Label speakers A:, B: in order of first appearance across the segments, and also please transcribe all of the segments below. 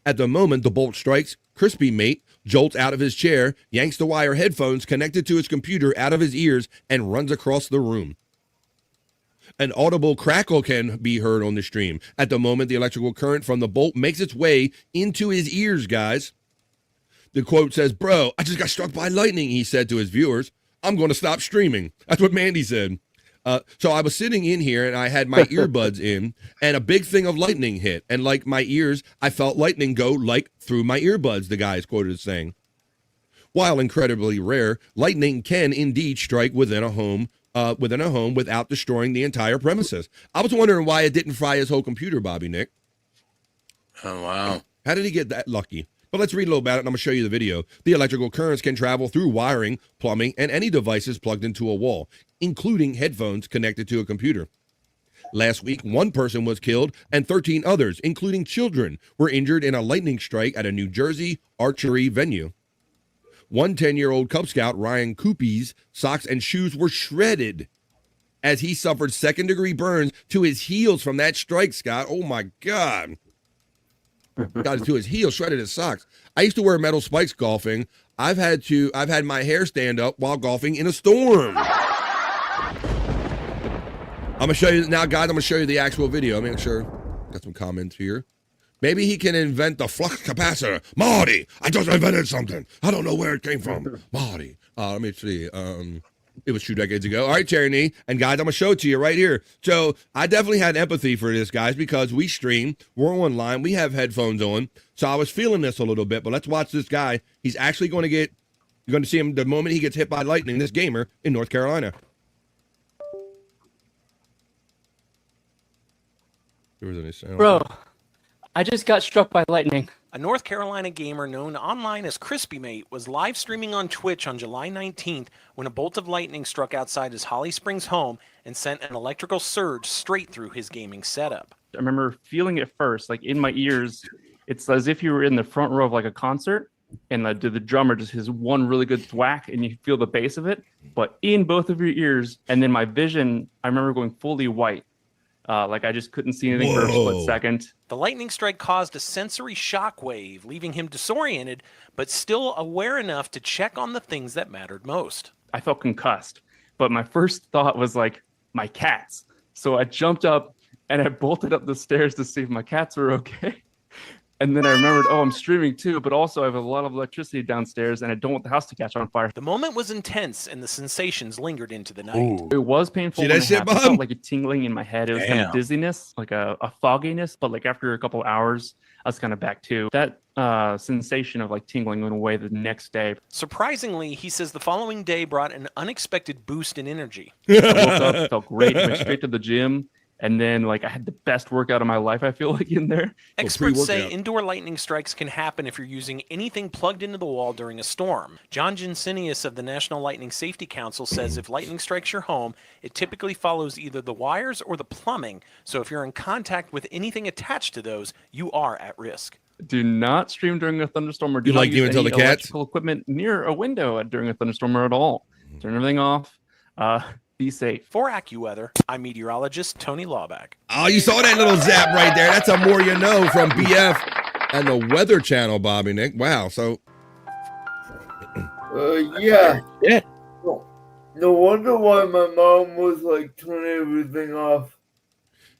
A: At the moment the bolt strikes, Crispy Mate jolts out of his chair, yanks the wire headphones connected to his computer out of his ears, and runs across the room. An audible crackle can be heard on the stream. At the moment, the electrical current from the bolt makes its way into his ears, guys. The quote says, "Bro, I just got struck by lightning," he said to his viewers. "I'm going to stop streaming." That's what Mandy said. So I was sitting in here and I had my earbuds in and a big thing of lightning hit. And like my ears, I felt lightning go like through my earbuds, the guy is quoted as saying. While incredibly rare, lightning can indeed strike within a home without destroying the entire premises. I was wondering why it didn't fry his whole computer, Bobby Nick.
B: Oh, wow.
A: How did he get that lucky? But let's read a little about it, and I'm going to show you the video. The electrical currents can travel through wiring, plumbing, and any devices plugged into a wall, including headphones connected to a computer. Last week, one person was killed, and 13 others, including children, were injured in a lightning strike at a New Jersey archery venue. One 10-year-old Cub Scout, Ryan Coopy's socks and shoes were shredded as he suffered second-degree burns to his heels from that strike, Scott. Oh, my God. Got to his heels, shredded his socks. I used to wear metal spikes golfing. I've had my hair stand up while golfing in a storm. I'm going to show you now, guys. I'm going to show you the actual video. Make sure. Got some comments here. Maybe he can invent the flux capacitor. Marty, I just invented something. I don't know where it came from. Marty. Let me see. It was 2 decades ago. All right, Cherny. And guys, I'm going to show it to you right here. So I definitely had empathy for this, guys, because we stream. We're online. We have headphones on. So I was feeling this a little bit. But let's watch this guy. He's actually going to you're going to see him the moment he gets hit by lightning, this gamer in North Carolina. There was any sound.
C: Bro, I just got struck by lightning.
D: A North Carolina gamer known online as Crispy Mate was live streaming on Twitch on July 19th when a bolt of lightning struck outside his Holly Springs home and sent an electrical surge straight through his gaming setup.
E: I remember feeling it first, like in my ears. It's as if you were in the front row of like a concert and the drummer just has one really good thwack and you feel the bass of it, but in both of your ears. And then my vision, I remember going fully white. Like I just couldn't see anything for a split second.
D: The lightning strike caused a sensory shockwave, leaving him disoriented, but still aware enough to check on the things that mattered most.
E: I felt concussed, but my first thought was like, my cats. So I jumped up and I bolted up the stairs to see if my cats were okay. And then I remembered, I'm streaming too, but also I have a lot of electricity downstairs and I don't want the house to catch on fire.
D: The moment was intense and the sensations lingered into the night.
E: Ooh. It was painful.
A: See that shit,
E: I felt like a tingling in my head. It was kind of dizziness, like a fogginess, but like after a couple of hours, I was kind of back to that sensation of like tingling went away the next day.
D: Surprisingly, he says the following day brought an unexpected boost in energy.
E: I woke up, felt great, went straight to the gym. And then, like, I had the best workout of my life, I feel like, in there.
D: Experts say indoor lightning strikes can happen if you're using anything plugged into the wall during a storm. John Jinsinius of the National Lightning Safety Council says if lightning strikes your home, it typically follows either the wires or the plumbing. So if you're in contact with anything attached to those, you are at risk.
E: Do not stream during a thunderstorm or do not use any electrical equipment near a window during a thunderstorm or at all. Turn everything off. Be safe.
D: For AccuWeather, I'm meteorologist Tony Lawback.
A: Oh, you saw that little zap right there. That's a More You Know from BF and the Weather Channel, Bobby Nick. Wow. So.
F: Yeah. No wonder why my mom was like turning everything off.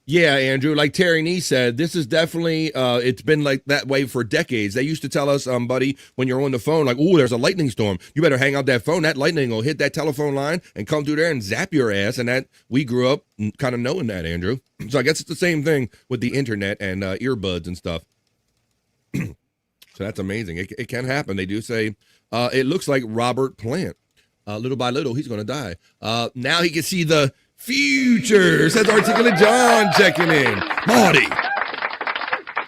A: Yeah, Andrew, like Terry Nee said, this is definitely, it's been like that way for decades. They used to tell us, buddy, when you're on the phone, like, there's a lightning storm. You better hang out that phone. That lightning will hit that telephone line and come through there and zap your ass. And that we grew up kind of knowing that, Andrew. So I guess it's the same thing with the internet and earbuds and stuff. So that's amazing. It can happen. They do say, it looks like Robert Plant. Little by little, he's going to die. Now he can see the future, says Articulate John checking in. Marty,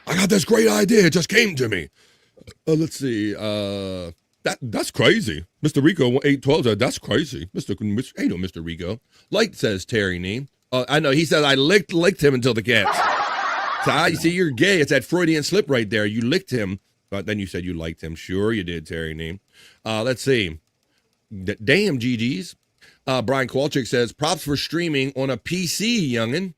A: I got this great idea. It just came to me. Let's see. That's crazy. Mr. Rico 812 said, that's crazy. Hey, no, Mr. Rico. Light says Terry Nee. I know. He says, I licked him until the cats. So you see, you're gay. It's that Freudian slip right there. You licked him, but then you said you liked him. Sure you did, Terry Nee. Let's see. Damn, GGs. Brian Kowalczyk says, props for streaming on a PC, youngin'.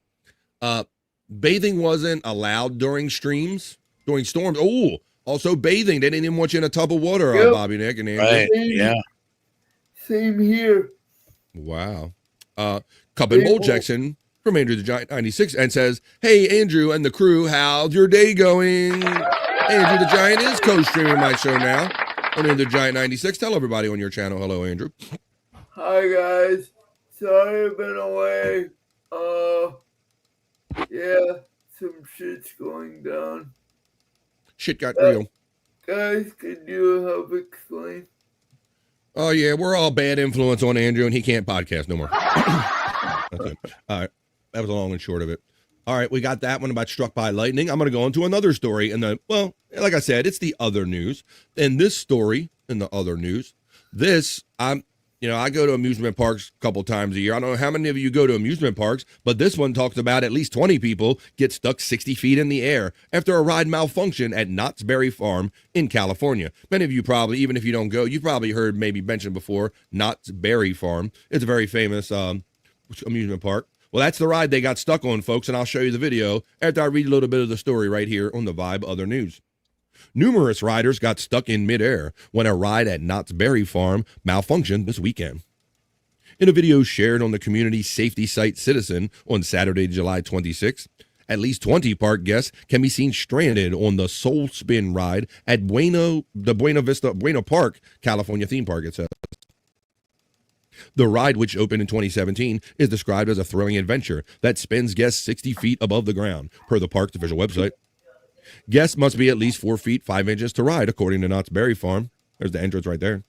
A: Bathing wasn't allowed during streams. during storms. Oh, also bathing. They didn't even want you in a tub of water,
F: Yep.
A: Bobby, Nick, and Andrew.
B: Right. Yeah.
F: Same here.
A: Wow. Cup and Bowl
F: People-
A: Jackson from Andrew the Giant 96 and says, "Hey, Andrew and the crew, how's your day going?" Andrew the Giant is co-streaming my show now on Andrew the Giant 96. Tell everybody on your channel. Hello, Andrew.
F: Hi guys. Sorry I've been away. Yeah, some shit's going down.
A: Shit got real.
F: Guys, could you help explain?
A: Oh, yeah, we're all bad influence on Andrew, and he can't podcast no more. That's it. All right. That was the long and short of it. All right, we got that one about struck by lightning. I'm going to go into another story. Well, like I said, it's the other news. And this story in the other news, I go to amusement parks a couple times a year. I don't know how many of you go to amusement parks, but this one talks about at least 20 people get stuck 60 feet in the air after a ride malfunction at Knott's Berry Farm in California. Many of you probably, even if you don't go, you've probably heard maybe mentioned before, Knott's Berry Farm. It's a very famous amusement park. Well, that's the ride they got stuck on, folks, and I'll show you the video after I read a little bit of the story right here on the Vibe Other News. Numerous riders got stuck in midair when a ride at Knott's Berry Farm malfunctioned this weekend. In a video shared on the community safety site Citizen on Saturday, July 26, at least 20 park guests can be seen stranded on the Soul Spin ride at Buena Park, California theme park, it says. The ride, which opened in 2017, is described as a thrilling adventure that spins guests 60 feet above the ground, per the park's official website. Guests must be at least 4 feet 5 inches to ride, according to Knott's Berry Farm. There's the entrance right there.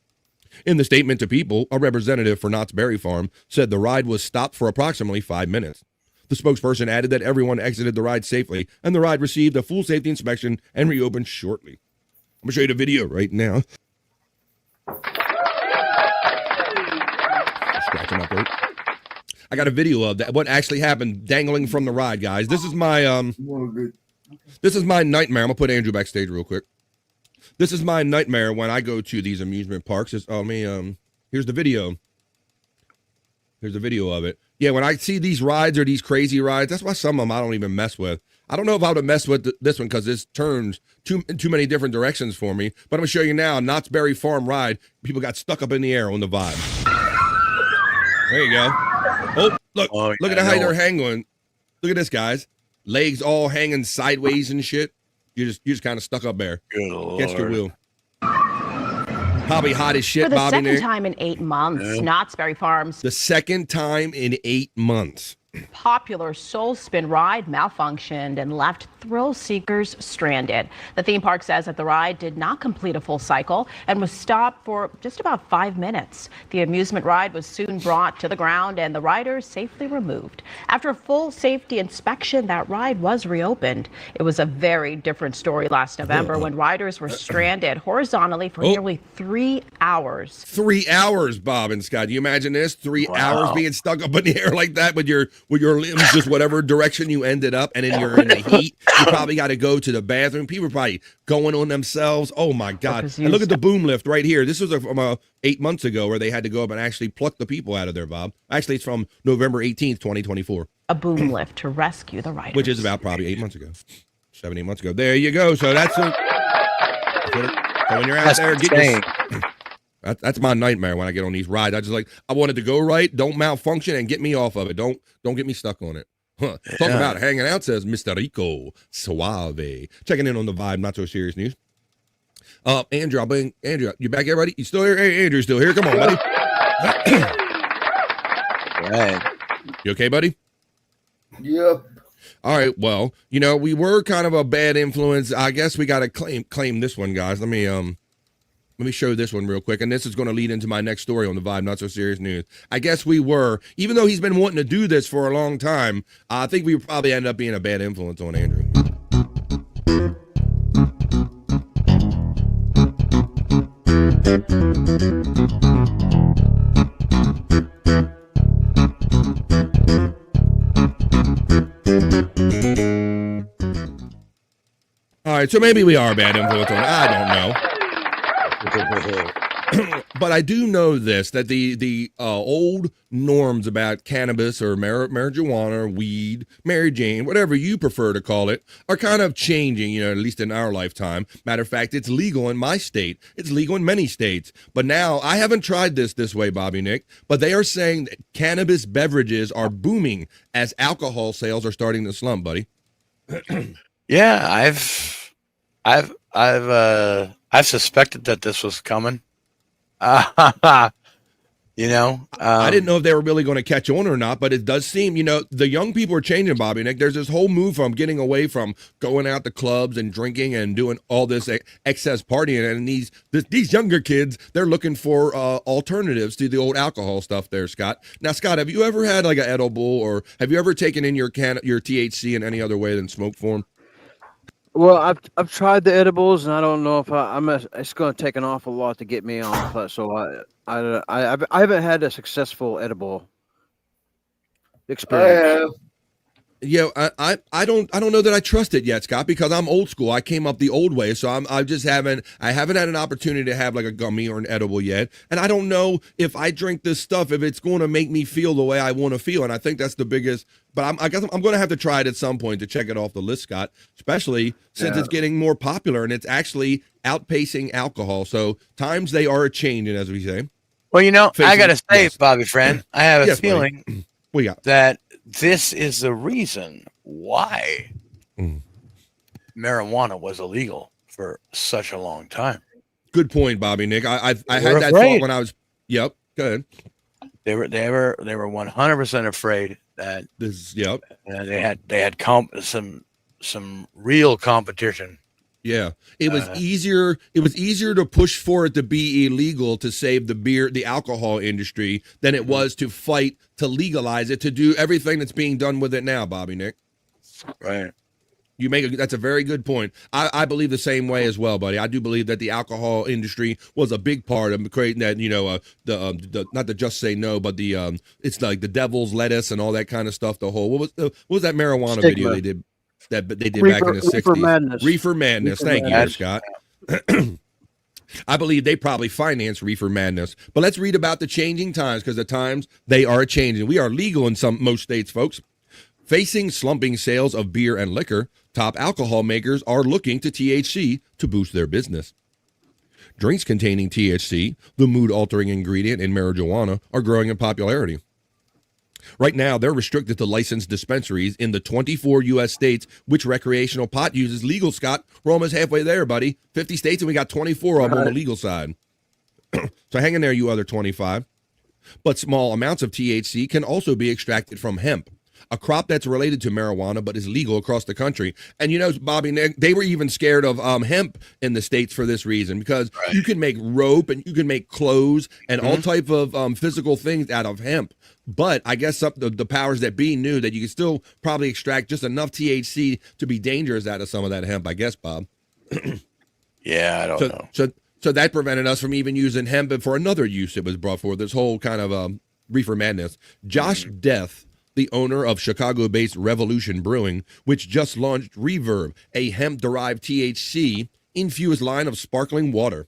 A: In the statement to People, a representative for Knott's Berry Farm said the ride was stopped for approximately 5 minutes. The spokesperson added that everyone exited the ride safely, and the ride received a full safety inspection and reopened shortly. I'm going to show you the video right now. Scratching up right. I got a video of that. What actually happened dangling from the ride, guys. This is my This is my nightmare. I'm gonna put Andrew backstage real quick. This is my nightmare when I go to these amusement parks. Here's the video. Here's the video of it. Yeah, when I see these rides or these crazy rides, that's why some of them I don't even mess with. I don't know if I would mess with this one because this turns too many different directions for me. But I'm gonna show you now. Knott's Berry Farm ride. People got stuck up in the air on the Vibe. There you go. Oh, look!
B: Oh,
A: look
B: yeah,
A: at how
B: I know.
A: they're hanging. Look at this, guys. Legs all hanging sideways and shit. You're just kind of stuck up there.
B: Good Lord.
A: Against your will. Probably hot as shit,
G: For the
A: Bobby
G: second
A: Nick.
G: time in 8 months,
B: Yeah.
G: Knott's Berry Farm's
A: The second time in 8 months.
G: popular Soul Spin ride malfunctioned and left thrill seekers stranded. The theme park says that the ride did not complete a full cycle and was stopped for just about 5 minutes. The amusement ride was soon brought to the ground and the riders safely removed. After a full safety inspection, that ride was reopened. It was a very different story last November when riders were stranded horizontally for nearly 3 hours.
A: 3 hours, Bob and Scott. You imagine this? 3 hours
B: Wow.
A: being stuck up in the air like that with your limbs just whatever direction you ended up, and then you're in the heat. You probably got to go to the bathroom. People are probably going on themselves. Oh my God!
G: Because
A: And look at the boom lift right here. This was from 8 months ago where they had to go up and actually pluck the people out of there, Bob. Actually, it's from November 18th, 2024,
G: A boom lift to rescue the riders.
A: which is about probably 8 months ago, 7, 8 months ago. There you go. So that's so when you're out
B: That's
A: there, get
B: insane.
A: That's my nightmare when I get on these rides. I want it to go right, don't malfunction, and get me off of it. Don't get me stuck on it. Huh. Talk
B: Yeah.
A: about hanging out, says Mr. Rico Suave. Checking in on the Vibe, not so serious news. Andrew, I'll bring Andrew. You back here, buddy? You still here? Hey, Andrew's still here. Come on, buddy.
B: Right.
A: You okay, buddy?
F: Yep.
A: All right. Well, we were kind of a bad influence. I guess we got to claim this one, guys. Let me show this one real quick, and this is going to lead into my next story on the Vibe, not so serious news. I guess we were, even though he's been wanting to do this for a long time, I think we probably ended up being a bad influence on Andrew. All right, so maybe we are a bad influence on. I don't know. But I do know this, that the old norms about cannabis or marijuana, weed, Mary Jane, whatever you prefer to call it, are kind of changing, at least in our lifetime. Matter of fact, it's legal in my state. It's legal in many states. But now, I haven't tried this way, Bobby Nick, but they are saying that cannabis beverages are booming as alcohol sales are starting to slump, buddy.
B: Yeah, I've suspected that this was coming. I
A: didn't know if they were really going to catch on or not, but it does seem, the young people are changing, Bobby Nick. There's this whole move from getting away from going out to clubs and drinking and doing all this excess partying. And these younger kids, they're looking for alternatives to the old alcohol stuff there, Scott. Now, Scott, have you ever had like an edible, or have you ever taken in your THC in any other way than smoke form?
H: Well, I've tried the edibles, and I don't know if it's going to take an awful lot to get me on. But so I haven't had a successful edible experience.
A: Yeah, I don't know that I trust it yet, Scott, because I'm old school. I came up the old way, so I haven't had an opportunity to have like a gummy or an edible yet, and I don't know if I drink this stuff if it's going to make me feel the way I want to feel, and I think that's the biggest. But I guess I'm going to have to try it at some point to check it off the list, Scott, especially since it's getting more popular and it's actually outpacing alcohol. So times they are changing, as we say.
B: Well, I got to say,
A: yes.
B: Bobby friend, I have a
A: Yes,
B: feeling
A: We got
B: that this is the reason why marijuana was illegal for such a long time.
A: good point, Bobby Nick. I had
B: were
A: that
B: afraid.
A: thought when I was. Yep. Go ahead.
B: They were 100% afraid that
A: Yep.
B: they had some real competition.
A: Yeah, it was easier. It was easier to push for it to be illegal to save the alcohol industry than it was to fight to legalize it, to do everything that's being done with it now. Bobby Nick,
B: Right.
A: that's a very good point. I believe the same way as well, buddy. I do believe that the alcohol industry was a big part of creating that. The not to just say no, but it's like the devil's lettuce and all that kind of stuff. The whole what was that marijuana
H: Stigma.
A: video they did? That they did
H: Reefer-
A: back in the 60s.
H: Reefer Madness.
A: Reefer Madness.
H: Reefer
A: Thank you,
B: Madness.
A: Scott. I believe they probably financed Reefer Madness. But let's read about the changing times, because the times, they are changing. We are legal in most states, folks. Facing slumping sales of beer and liquor, top alcohol makers are looking to THC to boost their business. Drinks containing THC, the mood-altering ingredient in marijuana, are growing in popularity. Right now, they're restricted to licensed dispensaries in the 24 U.S. states which recreational pot use is legal, Scott. We're almost halfway there, buddy. 50 states, and we got 24 of them on the legal side. So hang in there, you other 25. But small amounts of THC can also be extracted from hemp, a crop that's related to marijuana but is legal across the country. And Bobby, they were even scared of hemp in the states for this reason, because you can make rope and you can make clothes and all type of physical things out of hemp. But I guess the powers that be knew that you could still probably extract just enough THC to be dangerous out of some of that hemp, I guess, Bob.
B: Yeah, I don't know.
A: So that prevented us from even using hemp for another use it was brought forward, this whole kind of reefer madness. Josh Death, the owner of Chicago-based Revolution Brewing, which just launched Reverb, a hemp-derived THC-infused line of sparkling water.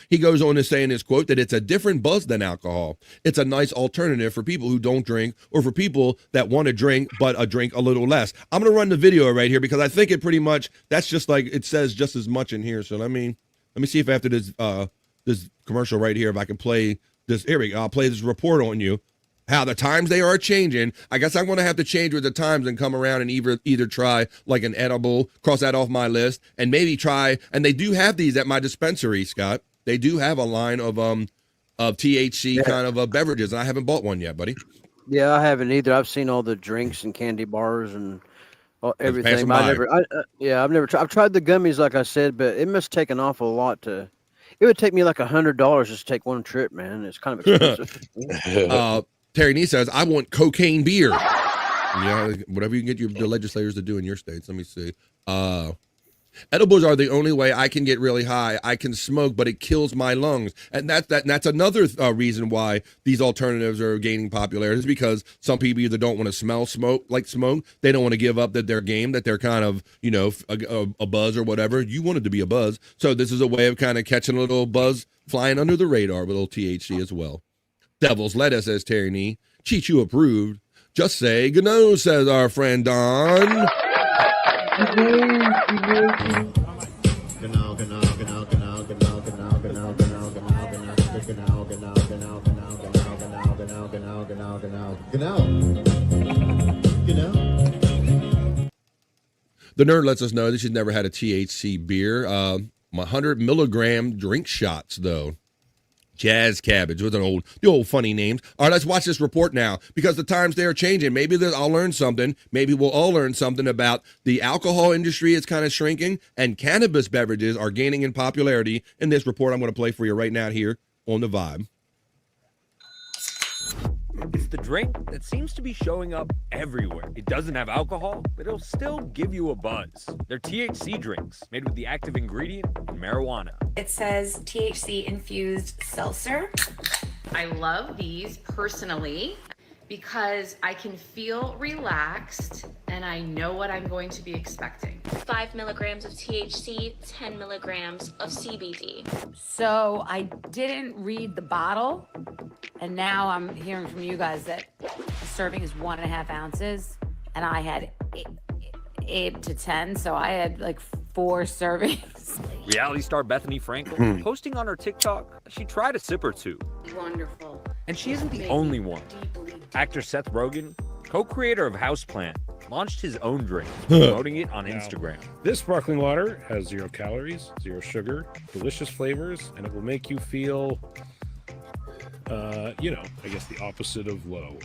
A: He goes on to say in his quote that it's a different buzz than alcohol. It's a nice alternative for people who don't drink, or for people that want to drink but drink a little less. I'm going to run the video right here because I think it pretty much, that's just like, it says just as much in here. So let me see if after this commercial right here, if I can play this. Here we go. I'll play this report on you. How the times they are changing. I guess I'm going to have to change with the times and come around and either try like an edible, cross that off my list, and maybe try. And they do have these at my dispensary, Scott. They do have a line of THC kind of beverages, and I haven't bought one yet, buddy.
H: Yeah, I haven't either. I've seen all the drinks and candy bars and everything.
A: them
H: But
A: by.
H: I've never tried. I've tried the gummies, like I said, but it must take an awful lot to. It would take me like $100 just to take one trip, man. It's kind of expensive.
A: Terry Nee says, I want cocaine beer. Yeah, whatever you can get the legislators to do in your states. Let me see. Edibles are the only way I can get really high. I can smoke, but it kills my lungs, and that's another reason why these alternatives are gaining popularity. Is because some people either don't want to smell smoke, they don't want to give up that their game, that they're kind of a buzz or whatever. You want it to be a buzz, so this is a way of kind of catching a little buzz, flying under the radar with a little THC as well. Devil's lettuce, says Terry Nee. Chichu approved. Just say no, says our friend Don. The nerd lets us know that she's never had a THC beer. 100 milligram drink shots, though. Jazz Cabbage with the old funny names. All right, let's watch this report now because the times they are changing. Maybe I'll learn something. Maybe we'll all learn something about the alcohol industry is kind of shrinking and cannabis beverages are gaining in popularity in this report I'm going to play for you right now here on The Vibe.
I: It's the drink that seems to be showing up everywhere. It doesn't have alcohol, but it'll still give you a buzz. They're THC drinks made with the active ingredient in marijuana.
J: It says THC infused seltzer.
K: I love these personally because I can feel relaxed and I know what I'm going to be expecting.
L: 5 milligrams of THC, 10 milligrams of CBD.
J: So I didn't read the bottle, and now I'm hearing from you guys that a serving is 1.5 ounces, and I had 8 to 10, so I had like 4 servings.
I: Reality star Bethany Frankel posting on her TikTok, she tried a sip or two.
K: Wonderful.
I: And she isn't the only one. Actor Seth Rogen, co-creator of Houseplant, launched his own drink, promoting it on Instagram.
M: This sparkling water has 0 calories, 0 sugar, delicious flavors, and it will make you feel, I guess the opposite of low.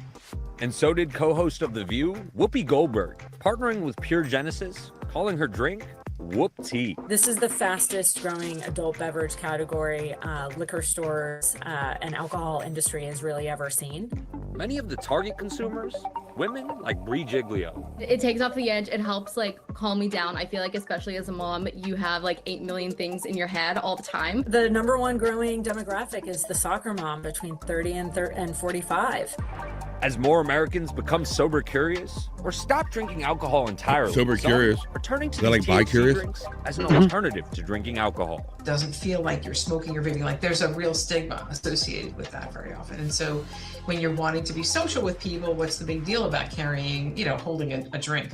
I: And so did co-host of The View, Whoopi Goldberg, partnering with Pure Genesis, calling her drink Whoop Tea.
J: This is the fastest growing adult beverage category liquor stores and alcohol industry has really ever seen.
I: Many of the target consumers, women like Brie Giglio.
L: It takes off the edge. It helps calm me down. I feel like, especially as a mom, you have 8 million things in your head all the time.
J: The number one growing demographic is the soccer mom between 30 and 45.
I: As more Americans become sober curious or stop drinking alcohol entirely,
A: Sober curious.
I: are turning to
A: Is that like
I: THC
A: bi-curious?
I: drinks as an alternative to drinking alcohol.
K: Doesn't feel like you're smoking or vaping. There's a real stigma associated with that very often. And so when you're wanting to be social with people, what's the big deal about carrying, holding a drink?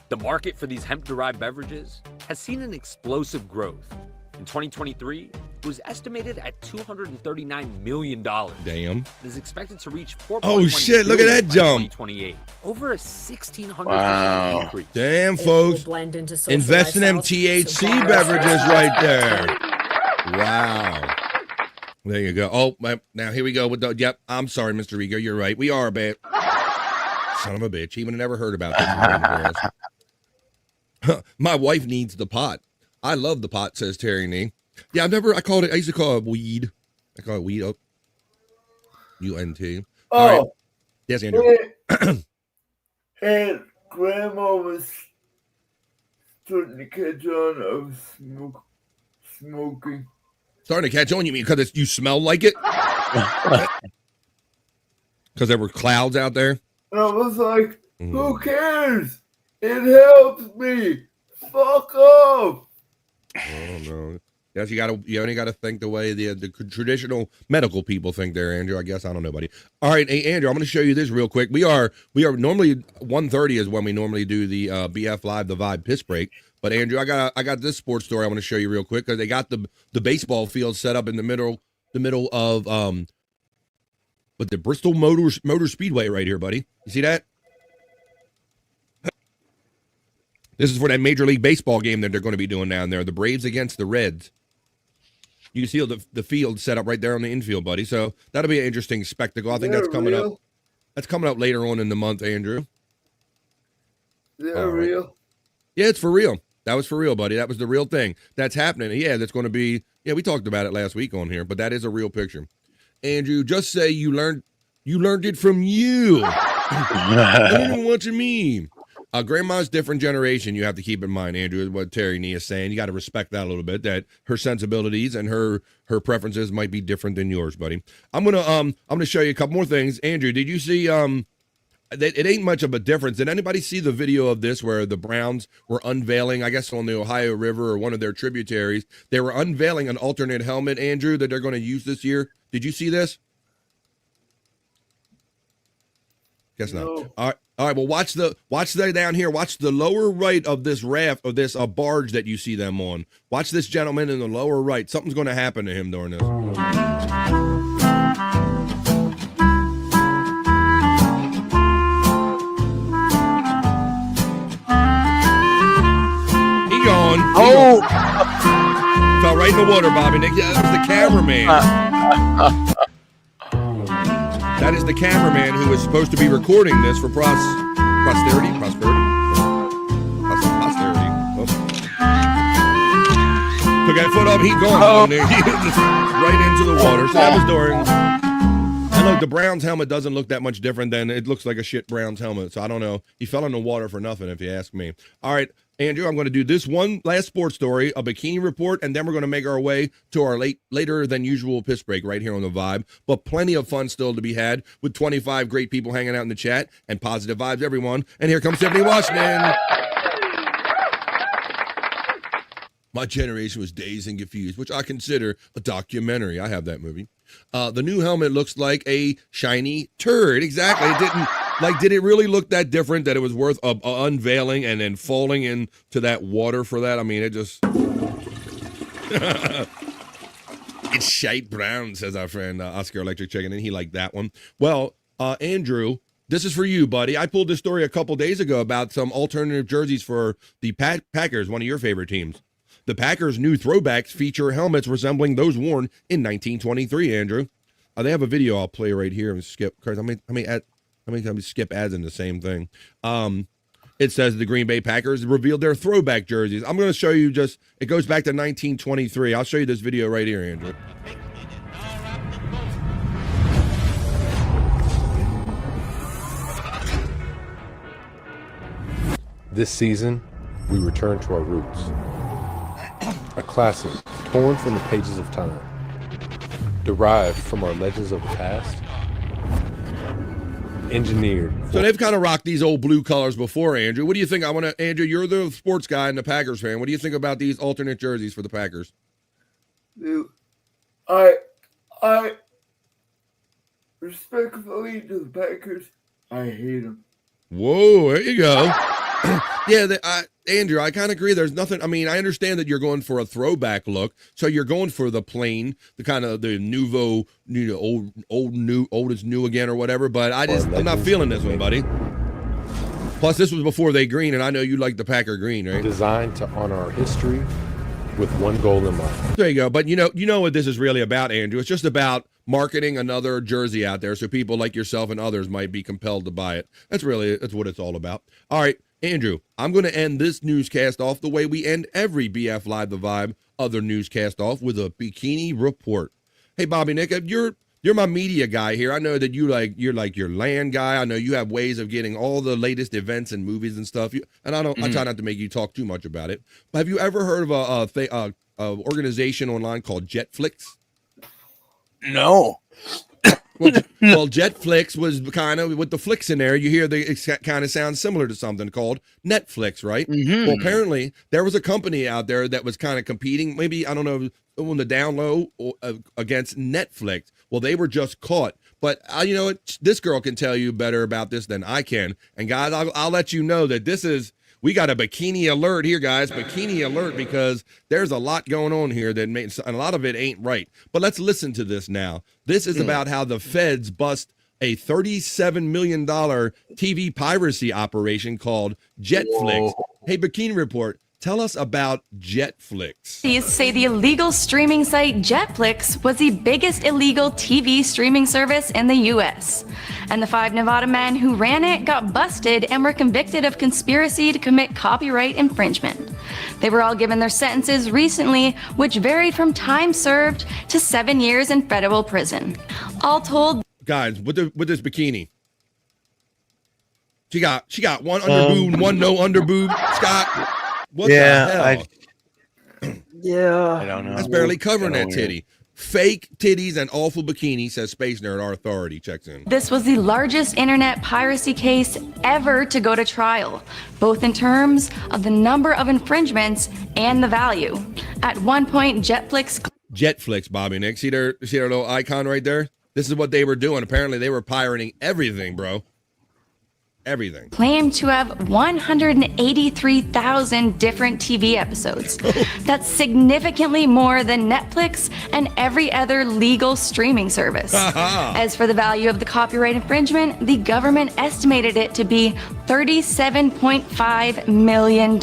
I: The market for these hemp-derived beverages has seen an explosive growth. In 2023, it was estimated at $239 million.
A: Damn.
I: It is expected to reach 4.1
A: Oh, shit, look at that jump.
I: 2028. Over a 1,600%
B: Wow.
I: increase.
A: Damn, folks.
J: Blend into social
A: Invest in them
J: lifestyles.
A: THC beverages right there. Wow. There you go. Oh, now here we go with the. Yep, I'm sorry, Mr. Rigo. You're right. We are a bit. Son of a bitch. He would have never heard about this. My wife needs the pot. I love the pot, says Terry Nee. Yeah, I used to call it weed. I call it weed. Oh. U-N-T. All right. Yes, Andrew.
F: And grandma was starting to catch on of smoking.
A: Starting to catch on, you mean because you smell like it? Because there were clouds out there?
F: And I was like, who cares? It helps me. Fuck off.
A: Oh, no. Yes, you only got to think the way the traditional medical people think there, Andrew. I guess I don't know, buddy. All right, hey, Andrew, I'm going to show you this real quick. We are normally 1:30 is when we normally do the BF Live, the Vibe piss break. But Andrew, I got this sports story I want to show you real quick because they got the baseball field set up in the middle of but the Bristol Motor Speedway right here, buddy. You see that? This is for that Major League Baseball game that they're going to be doing down there. The Braves against the Reds. You can see the field set up right there on the infield, buddy. So that'll be an interesting spectacle. I think that's coming up. That's coming up later on in the month, Andrew.
F: They're real.
A: Yeah, it's for real. That was for real, buddy. That was the real thing. That's happening. Yeah, that's going to be. Yeah, we talked about it last week on here, but that is a real picture. Andrew, just say you learned it from you. I don't know what you mean. Grandma's different generation. You have to keep in mind, Andrew, is what Terry Nee is saying. You got to respect that a little bit. That her sensibilities and her preferences might be different than yours, buddy. I'm gonna show you a couple more things. Andrew, did you see it ain't much of a difference. Did anybody see the video of this where the Browns were unveiling, I guess on the Ohio River or one of their tributaries, they were unveiling an alternate helmet, Andrew, that they're going to use this year? Did you see this? Guess not.
F: No.
A: All right. Well, watch the down here. Watch the lower right of this raft of this barge that you see them on. Watch this gentleman in the lower right. Something's going to happen to him during this. Gone.
B: Oh,
A: Fell right in the water, Bobby. Nick. Yeah, that was the cameraman. That is the cameraman who is supposed to be recording this for posterity. Oh. Took that foot up. He gone. He just right into the water. So that was during. And look, the Browns helmet doesn't look that much different than it looks like a shit Browns helmet. So I don't know. He fell in the water for nothing, if you ask me. All right. Andrew, I'm going to do this one last sports story, a bikini report, and then we're going to make our way to our later than usual piss break right here on The Vibe. But plenty of fun still to be had with 25 great people hanging out in the chat and positive vibes, everyone. And here comes Tiffany Washington. My generation was dazed and confused, which I consider a documentary. I have that movie. The new helmet looks like a shiny turd. Exactly. It didn't. Like, did it really look that different that it was worth unveiling and then falling into that water for that? I mean, it just... It's shite brown, says our friend Oscar Electric Chicken, and he liked that one. Well, Andrew, this is for you, buddy. I pulled this story a couple days ago about some alternative jerseys for the Packers, one of your favorite teams. The Packers' new throwbacks feature helmets resembling those worn in 1923, Andrew. They have a video I'll play right here and skip. How many times skip ads in the same thing? It says the Green Bay Packers revealed their throwback jerseys. I'm going to show you it goes back to 1923. I'll show you this video right here, Andrew.
N: This season, we return to our roots. A classic torn from the pages of time, derived from our legends of the past, engineered.
A: So they've kind of rocked these old blue colors before, Andrew. What do you think? Andrew, you're the sports guy and the Packers fan. What do you think about these alternate jerseys for the Packers?
F: Dude, I respectfully to the Packers, I hate them.
A: Whoa, there you go. Yeah, Andrew, I kind of agree. There's nothing. I mean, I understand that you're going for a throwback look, so you're going for the plain, the kind of the nouveau, old is new again or whatever. But I'm not feeling this one, buddy. Plus, this was before they green, and I know you like the Packer green, right?
N: Designed to honor our history with one goal in mind.
A: There you go. But you know what this is really about, Andrew. It's just about marketing another jersey out there, so people like yourself and others might be compelled to buy it. That's what it's all about. All right. Andrew, I'm going to end this newscast off the way we end every BF Live The Vibe other newscast off with a bikini report. Hey, Bobby Nick, you're my media guy here. I know that you're like your land guy. I know you have ways of getting all the latest events and movies and stuff. I try not to make you talk too much about it. But have you ever heard of a organization online called Jetflix?
B: No.
A: Well, Jetflix was kind of with the flicks in there. You hear it kind of sounds similar to something called Netflix, right? Mm-hmm. Well, apparently there was a company out there that was kind of competing. Maybe, I don't know, on the down low against Netflix. Well, they were just caught. But you know what? This girl can tell you better about this than I can. And guys, I'll let you know that we got a bikini alert here, guys. Bikini alert, because there's a lot going on here and a lot of it ain't right. But let's listen to this now. This is about how the feds bust a $37 million TV piracy operation called Jetflix. Whoa. Hey, Bikini Report, tell us about Jetflix.
O: Police say the illegal streaming site Jetflix was the biggest illegal TV streaming service in the U.S. And the 5 Nevada men who ran it got busted and were convicted of conspiracy to commit copyright infringement. They were all given their sentences recently, which varied from time served to 7 years in federal prison. All told,
A: guys, with this bikini, She got one under boob and one no under boob. Scott, what the hell?
H: Yeah.
B: I don't know.
A: That's barely covering that
B: Kinda
A: titty. Fake titties and awful bikini, says Space Nerd. Our authority checks in.
O: This was the largest internet piracy case ever to go to trial, both in terms of the number of infringements and the value. At one point,
A: Jetflix, Bobby Nick. See their little icon right there? This is what they were doing. Apparently, they were pirating everything, bro. Everything.
O: claimed to have 183,000 different TV episodes. That's significantly more than Netflix and every other legal streaming service. As for the value of the copyright infringement, the government estimated it to be $37.5 million.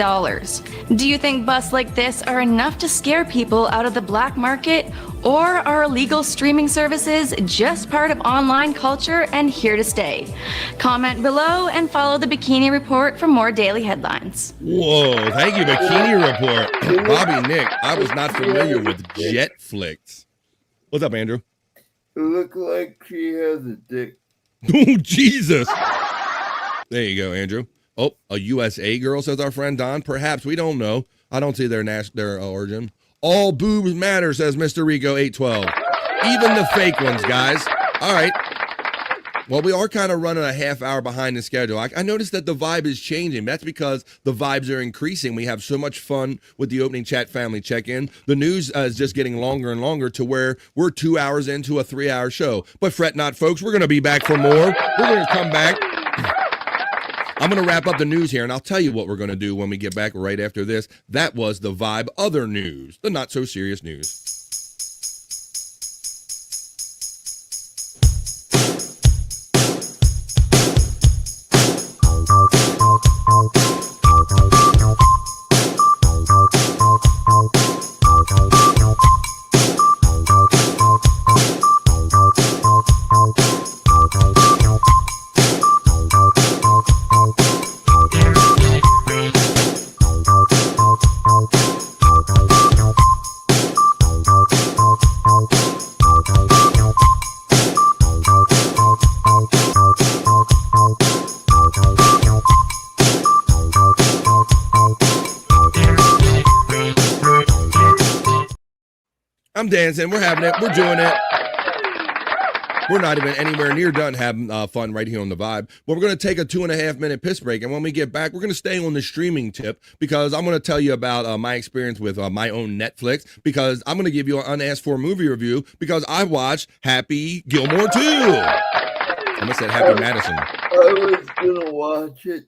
O: Do you think busts like this are enough to scare people out of the black market? Or are illegal streaming services just part of online culture and here to stay? Comment below and follow the Bikini Report for more daily headlines.
A: Whoa, thank you, Bikini Report. Bobby Nick, I was not familiar with Jetflix. What's up, Andrew?
F: It looks like she has a dick.
A: Oh, Jesus. There you go, Andrew. Oh, a USA girl, says our friend Don. Perhaps, we don't know. I don't see their origin. All boobs matter, says Mr. Rico 812. Even the fake ones, guys. All right. Well, we are kind of running a half hour behind the schedule. I noticed that the vibe is changing. That's because the vibes are increasing. We have so much fun with the opening chat family check-in. The news is just getting longer and longer to where we're 2 hours into a 3-hour show. But fret not, folks. We're going to be back for more. We're going to come back. I'm going to wrap up the news here, and I'll tell you what we're going to do when we get back right after this. That was the Vibe Other News, the not-so-serious news. I'm dancing. We're having it. We're doing it. We're not even anywhere near done having fun right here on The Vibe. But we're going to take a 2.5-minute piss break. And when we get back, we're going to stay on the streaming tip because I'm going to tell you about my experience with my own Netflix, because I'm going to give you an unasked for movie review because I watched Happy Gilmore 2. I almost said Happy Madison.
F: I was going to watch it.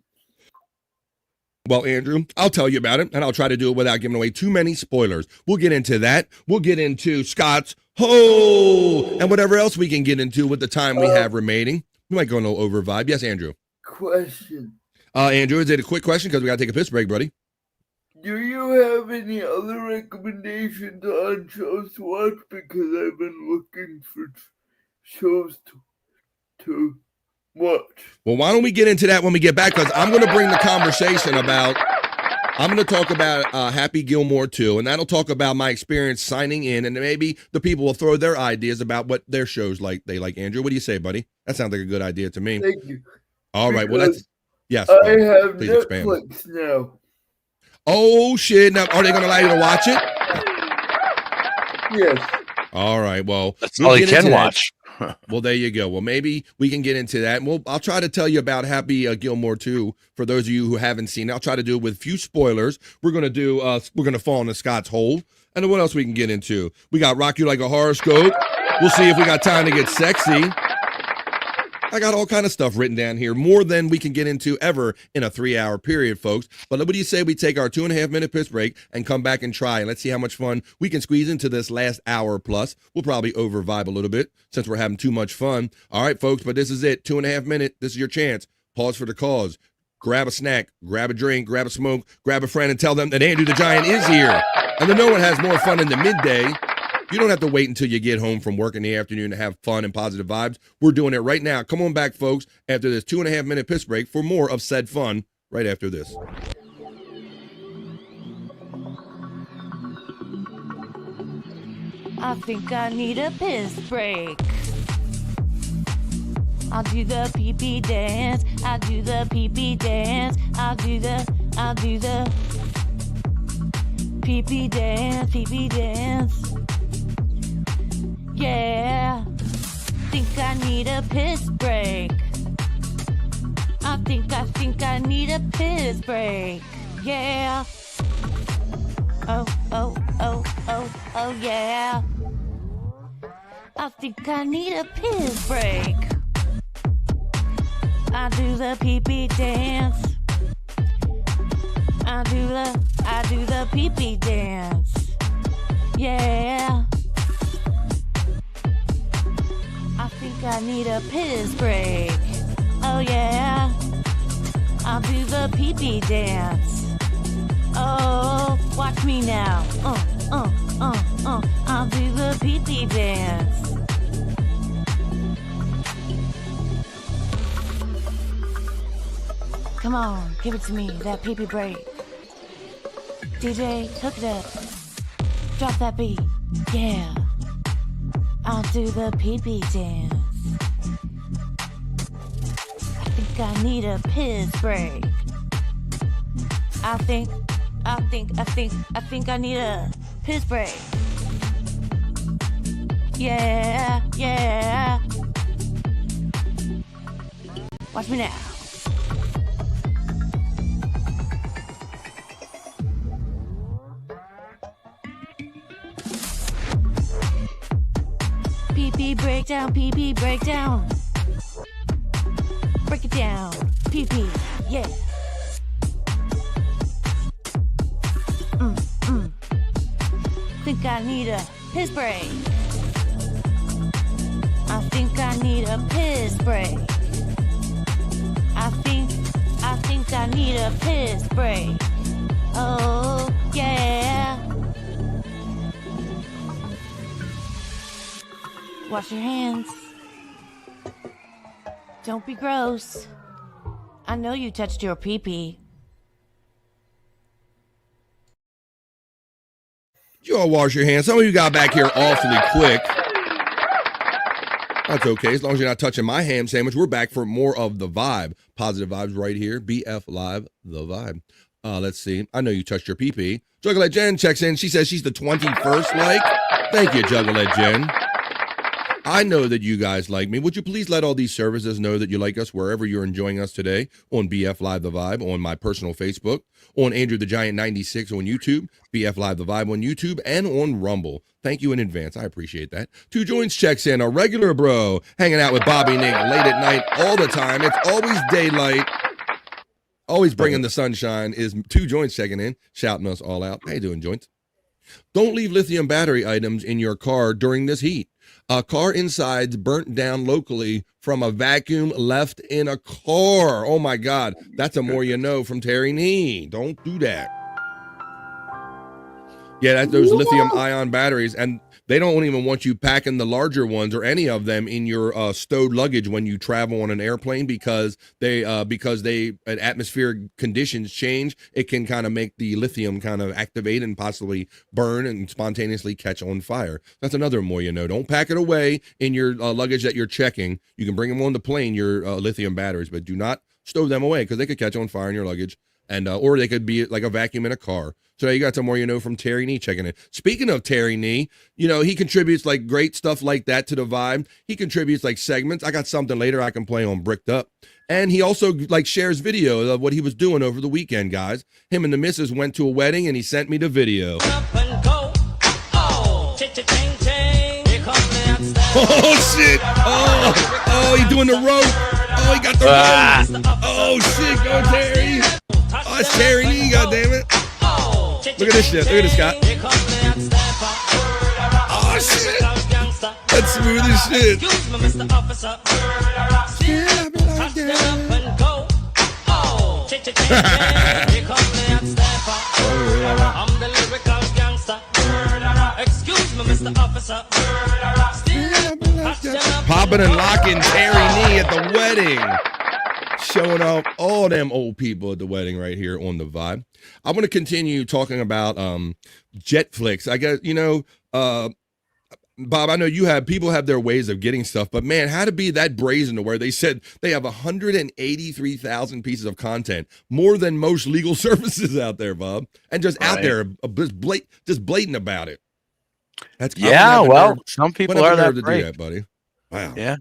A: Well, Andrew, I'll tell you about it, and I'll try to do it without giving away too many spoilers. We'll get into that. We'll get into Scott's Ho! And whatever else we can get into with the time we have remaining. We might go a little over vibe. Yes, Andrew.
F: Question.
A: Andrew, is it a quick question? Because we got to take a piss break, buddy.
F: Do you have any other recommendations on shows to watch? Because I've been looking for shows to watch.
A: Well, why don't we get into that when we get back? Because I'm going to bring the conversation about, I'm going to talk about Happy Gilmore 2, and that'll talk about my experience signing in, and maybe the people will throw their ideas about what their shows like. They like. Andrew, what do you say, buddy? That sounds like a good idea to me.
F: Thank you.
A: All right. Well, that's, yes.
F: I have
A: please
F: Netflix
A: expand.
F: now.
A: Oh, shit. Now, are they going to allow you to watch it?
F: Yes.
A: All right. Well,
B: that's all you can watch.
A: Well, there you go. Well, maybe we can get into that. And I'll try to tell you about Happy Gilmore 2 for those of you who haven't seen it. I'll try to do it with few spoilers. We're going to fall into Scott's hole. And then what else we can get into? We got Rock You Like a Horoscope. We'll see if we got time to get sexy. I got all kind of stuff written down here, more than we can get into ever in a 3-hour period, folks. But what do you say we take our 2.5-minute piss break and come back and try, and let's see how much fun we can squeeze into this last hour plus. We'll probably over vibe a little bit since we're having too much fun. All right, folks, but this is it. 2.5 minutes. This is your chance. Pause for the cause. Grab a snack, grab a drink, grab a smoke, grab a friend, and tell them that Andrew the Giant is here. And then no one has more fun in the midday. You don't have to wait until you get home from work in the afternoon to have fun and positive vibes. We're doing it right now. Come on back, folks, after this 2.5-minute piss break for more of said fun right after this.
P: I think I need a piss break. I'll do the pee-pee dance. I'll do the pee-pee dance. I'll do the pee-pee dance, pee-pee dance. Yeah. Think I need a piss break. I think I need a piss break. Yeah. Oh, yeah. I think I need a piss break. I do the pee-pee dance. I do the pee-pee dance. Yeah. I think I need a piss break. Oh yeah. I'll do the pee-pee dance. Oh, watch me now. I'll do the pee-pee dance. Come on, give it to me, that pee-pee break. DJ, hook it up. Drop that beat. Yeah. I'll do the pee-pee dance. I think I need a piss break. I think I need a piss break. Yeah. Watch me now. Pee-pee breakdown, pee-pee breakdown. Break it down, pee-pee, yeah. Think I need a piss break. I think I need a piss break. I think I need a piss break. Oh, yeah. Wash your hands. Don't be gross. I know you touched your pee-pee.
A: You all wash your hands. Some of you got back here awfully quick. That's okay. As long as you're not touching my ham sandwich, we're back for more of The Vibe. Positive vibes right here. BF Live, The Vibe. Let's see. I know you touched your pee-pee. Juggalette Jen checks in. She says she's the 21st like. Thank you, Juggalette Jen. I know that you guys like me. Would you please let all these services know that you like us wherever you're enjoying us today on BF Live The Vibe, on my personal Facebook, on Andrew the Giant 96 on YouTube, BF Live The Vibe on YouTube, and on Rumble. Thank you in advance. I appreciate that. Two Joints checks in. A regular bro hanging out with Bobby Nick late at night all the time. It's always daylight. Always bringing the sunshine is Two Joints checking in, shouting us all out. How you doing, Joints? Don't leave lithium battery items in your car during this heat. A car inside's burnt down locally from a vacuum left in a car. Oh my God. That's a more you know from Terry Nee. Don't do that. Yeah, that's those lithium ion batteries, and they don't even want you packing the larger ones or any of them in your stowed luggage when you travel on an airplane because atmospheric conditions change. It can kind of make the lithium kind of activate and possibly burn and spontaneously catch on fire. That's another more you know. Don't pack it away in your luggage that you're checking. You can bring them on the plane, your lithium batteries, but do not stow them away because they could catch on fire in your luggage. And or they could be like a vacuum in a car. So you got some more you know from Terry Nee checking in. Speaking of Terry Nee, you know, he contributes like great stuff like that to the vibe. He contributes like segments. I got something later I can play on Bricked Up. And he also like shares video of what he was doing over the weekend, guys. Him and the missus went to a wedding and he sent me the video. Oh shit! Oh, he doing the rope. Oh, he got the rope. Oh shit, go Terry. Oh, it's Terry Nee, goddammit. Look at this shit. Look at this guy. Oh shit. That's smooth as shit. Popping and locking Terry Nee at the wedding. Showing off all them old people at the wedding right here on The Vibe. I want to continue talking about Jetflix. I guess, you know, Bob, I know people have their ways of getting stuff, but man, how to be that brazen to where they said they have 183,000 pieces of content, more than most legal services out there, Bob, and just out there, just blatant about it. That's
B: some people are that brave,
A: do that, buddy. Wow.
B: Yeah.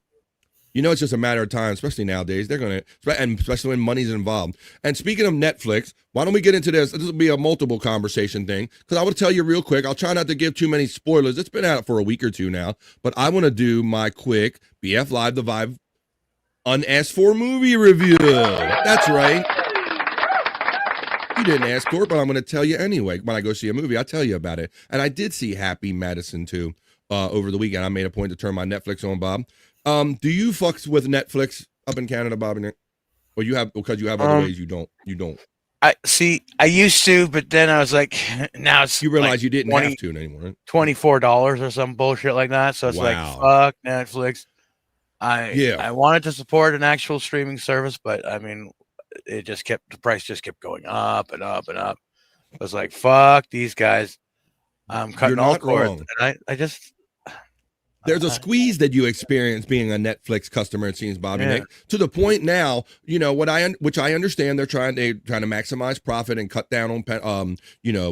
A: You know, it's just a matter of time, especially nowadays. They're going to, and especially when money's involved. And speaking of Netflix, why don't we get into this? This will be a multiple conversation thing, because I want to tell you real quick. I'll try not to give too many spoilers. It's been out for a week or two now, but I want to do my quick BF Live The Vibe unasked for movie review. That's right. You didn't ask for it, but I'm going to tell you anyway. When I go see a movie, I'll tell you about it. And I did see Happy Madison too over the weekend. I made a point to turn my Netflix on, Bob. Do you fucks with Netflix up in Canada, Bob? Or you have, because you have other ways you don't?
B: I used to, but then I was like, now it's
A: you realize
B: like
A: you didn't have to anymore, right?
B: $24 or some bullshit like that. So it's like, fuck Netflix. I wanted to support an actual streaming service, but I mean, the price just kept going up and up and up. I was like, fuck these guys. I'm cutting all cords. And I just.
A: There's a squeeze that you experience being a Netflix customer, it seems, Bobby Nick, to the point now, you know, which I understand they're trying to maximize profit and cut down on,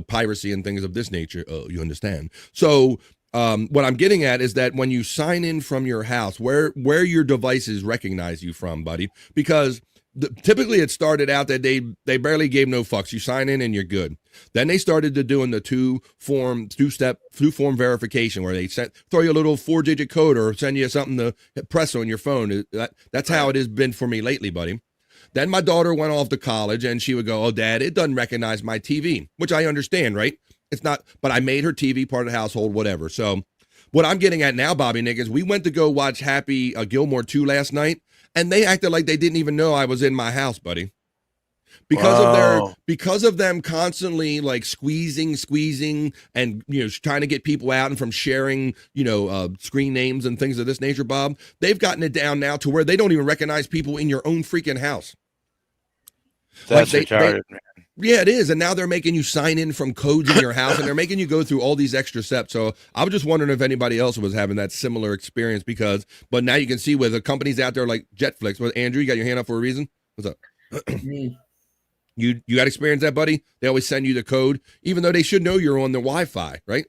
A: piracy and things of this nature. Oh, you understand. So what I'm getting at is that when you sign in from your house, where your devices recognize you from, buddy, because typically it started out that they barely gave no fucks. You sign in and you're good. Then they started to doing the two-form verification where they throw you a little 4-digit code or send you something to press on your phone. That's how it has been for me lately, buddy. Then my daughter went off to college and she would go, "Oh, Dad, it doesn't recognize my TV," which I understand, right? It's not, but I made her TV part of the household, whatever. So what I'm getting at now, Bobby Nick, is we went to go watch Happy Gilmore 2 last night. And they acted like they didn't even know I was in my house, buddy. Because of them constantly like squeezing and, you know, trying to get people out and from sharing, screen names and things of this nature, Bob, they've gotten it down now to where they don't even recognize people in your own freaking house.
B: That's retarded, man.
A: Yeah, it is. And now they're making you sign in from codes in your house and they're making you go through all these extra steps. So I was just wondering if anybody else was having that similar experience but now you can see with the companies out there like Jetflix. Well, Andrew, you got your hand up for a reason? What's up? You got experience that, buddy? They always send you the code, even though they should know you're on the Wi-Fi, right?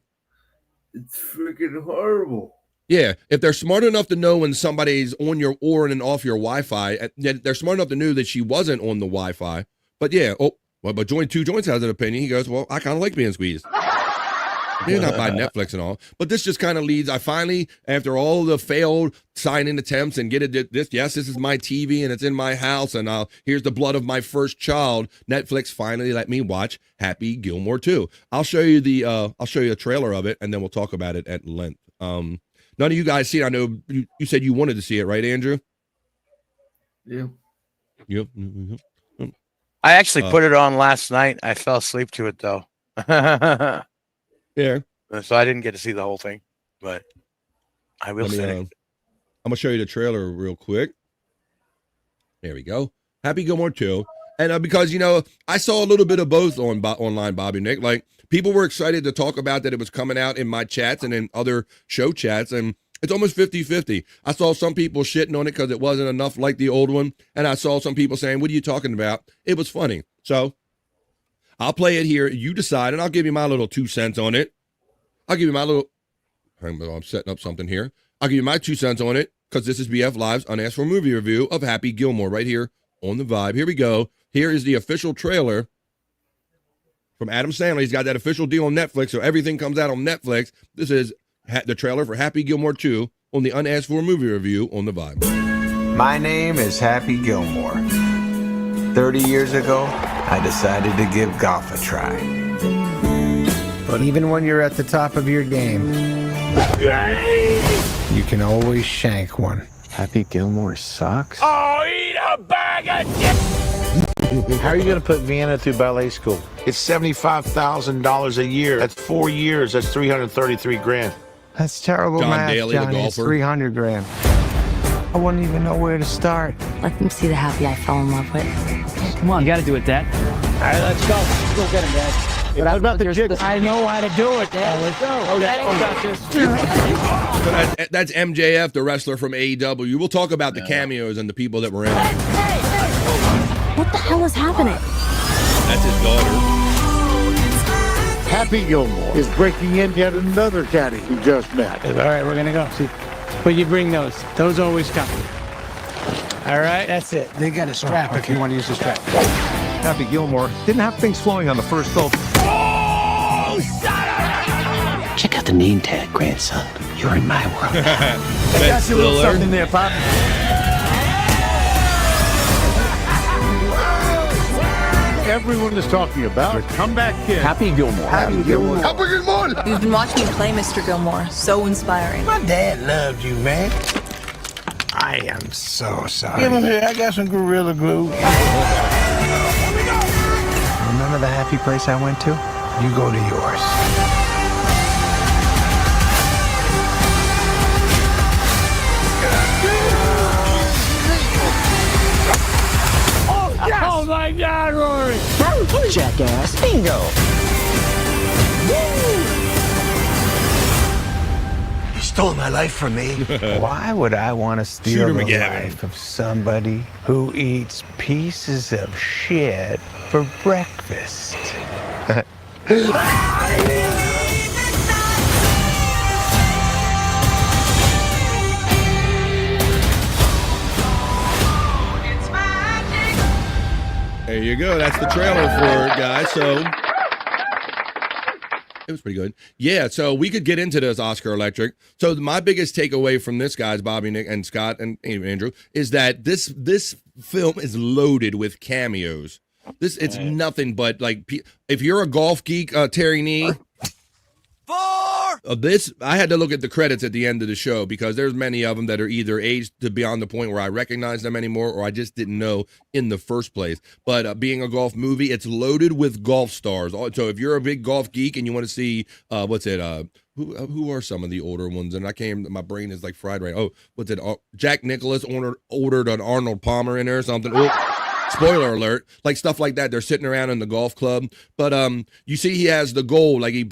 F: It's freaking horrible.
A: Yeah, if they're smart enough to know when somebody's on your and off your Wi-Fi, they're smart enough to know that she wasn't on the Wi-Fi. But yeah, but Two Joints has an opinion. He goes, well, I kind of like being squeezed. They're not by Netflix and all. But this just kind of leads, I finally, after all the failed sign-in attempts and this is my TV and it's in my house and here's the blood of my first child, Netflix finally let me watch Happy Gilmore 2. I'll show you a trailer of it and then we'll talk about it at length. None of you guys see it. I know you said you wanted to see it, right, Andrew?
F: Yeah.
A: Yep.
B: I actually put it on last night. I fell asleep to it though.
A: Yeah.
B: So I didn't get to see the whole thing, but I will see it.
A: I'm gonna show you the trailer real quick. There we go. Happy Gilmore 2. And because I saw a little bit of both online, Bobby Nick. Like people were excited to talk about that it was coming out in my chats and in other show chats, and it's almost 50-50. I saw some people shitting on it because it wasn't enough like the old one. And I saw some people saying, what are you talking about? It was funny. So I'll play it here. You decide, and I'll give you my little 2 cents on it. I'm setting up something here. I'll give you my 2 cents on it because this is BF Live's Unasked for Movie Review of Happy Gilmore right here on The Vibe. Here we go. Here is the official trailer from Adam Sandler. He's got that official deal on Netflix, so everything comes out on Netflix. This is the trailer for Happy Gilmore 2 on the Unasked for Movie Review on The Vibe.
Q: My name is Happy Gilmore. 30 years ago, I decided to give golf a try. But even when you're at the top of your game, you can always shank one. Happy Gilmore sucks?
I: Oh, eat a bag of dicks!
Q: How are you going to put Vienna through ballet school? It's $75,000 a year. That's 4 years. That's $333,000. That's terrible
A: John
Q: math,
A: Daly,
Q: Johnny.
A: the
Q: It's
A: golfer.
Q: $300,000. I wouldn't even know where to start.
J: Let them see the happy I fell in love with.
C: Come on, you gotta do it, Dad.
R: All right, let's go. Let's go get him, Dad.
C: But
R: What about the jig?
C: I know how to do it. Let's go.
A: So that's MJF, the wrestler from AEW. We'll talk about the cameos and the people that were in it.
P: What the hell is happening?
A: That's his daughter.
R: Happy Gilmore is breaking in yet another caddy he just met.
S: All right, we're gonna go. See, but you bring those. Those always come. All right, that's it. They got a strap if you want to use the strap.
T: Happy Gilmore didn't have things flowing on the first go.
U: Check out the name tag, grandson. You're in my world.
R: I got you a little something there, Pop. Everyone is talking about the comeback kid.
U: Happy Gilmore.
R: Happy Gilmore.
U: Happy
R: Gilmore.
V: You've been watching you play, Mr. Gilmore. So inspiring.
R: My dad loved you, man. I am so sorry. Give him here. I got some Gorilla Glue.
Q: Remember the happy place I went to? You go to yours.
S: Oh my God, Rory!
U: Jackass. Bingo.
Q: You stole my life from me. Why would I want to steal
A: Shoot him
Q: the
A: again.
Q: life of somebody who eats pieces of shit for breakfast?
A: There you go. That's the trailer for it, guys. So it was pretty good. Yeah, so we could get into this, Oscar Electric. So my biggest takeaway from this, guys, Bobby, Nick, and Scott, and Andrew, is that this film is loaded with cameos. It's nothing but, like, if you're a golf geek, Terry Nee, this, I had to look at the credits at the end of the show because there's many of them that are either aged to beyond the point where I recognize them anymore or I just didn't know in the first place. But being a golf movie, it's loaded with golf stars. So if you're a big golf geek and you want to see, who are some of the older ones? And my brain is like fried right. Oh, what's it? Jack Nicklaus ordered an Arnold Palmer in there or something. Spoiler alert, like stuff like that. They're sitting around in the golf club, but you see he has the goal. Like he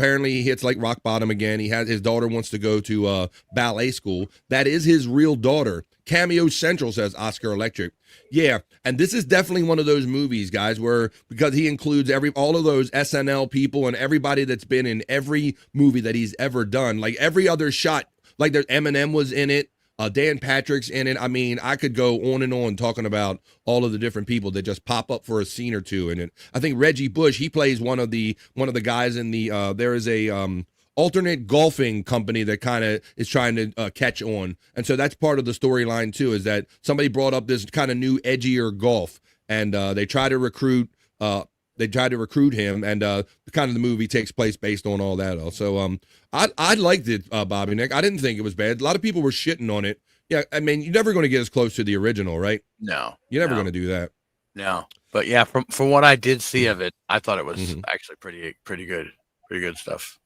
A: hits like rock bottom again. His daughter wants to go to ballet school. That is his real daughter. Cameo Central, says Oscar Electric. Yeah, and this is definitely one of those movies, guys, where because he includes all of those SNL people and everybody that's been in every movie that he's ever done. Like every other shot, like Eminem was in it. Dan Patrick's in it. I mean, I could go on and on talking about all of the different people that just pop up for a scene or two in it. I think Reggie Bush, he plays one of the guys in the there is a alternate golfing company that kind of is trying to catch on. And so that's part of the storyline too, is that somebody brought up this kind of new edgier golf and they try to recruit him, and kind of the movie takes place based on all that. So I liked it, Bobby, Nick. I didn't think it was bad. A lot of people were shitting on it. Yeah, I mean, you're never going to get as close to the original, right?
B: No.
A: You're never going to do that.
B: No. But yeah, from what I did see of it, I thought it was actually pretty good. Pretty good stuff.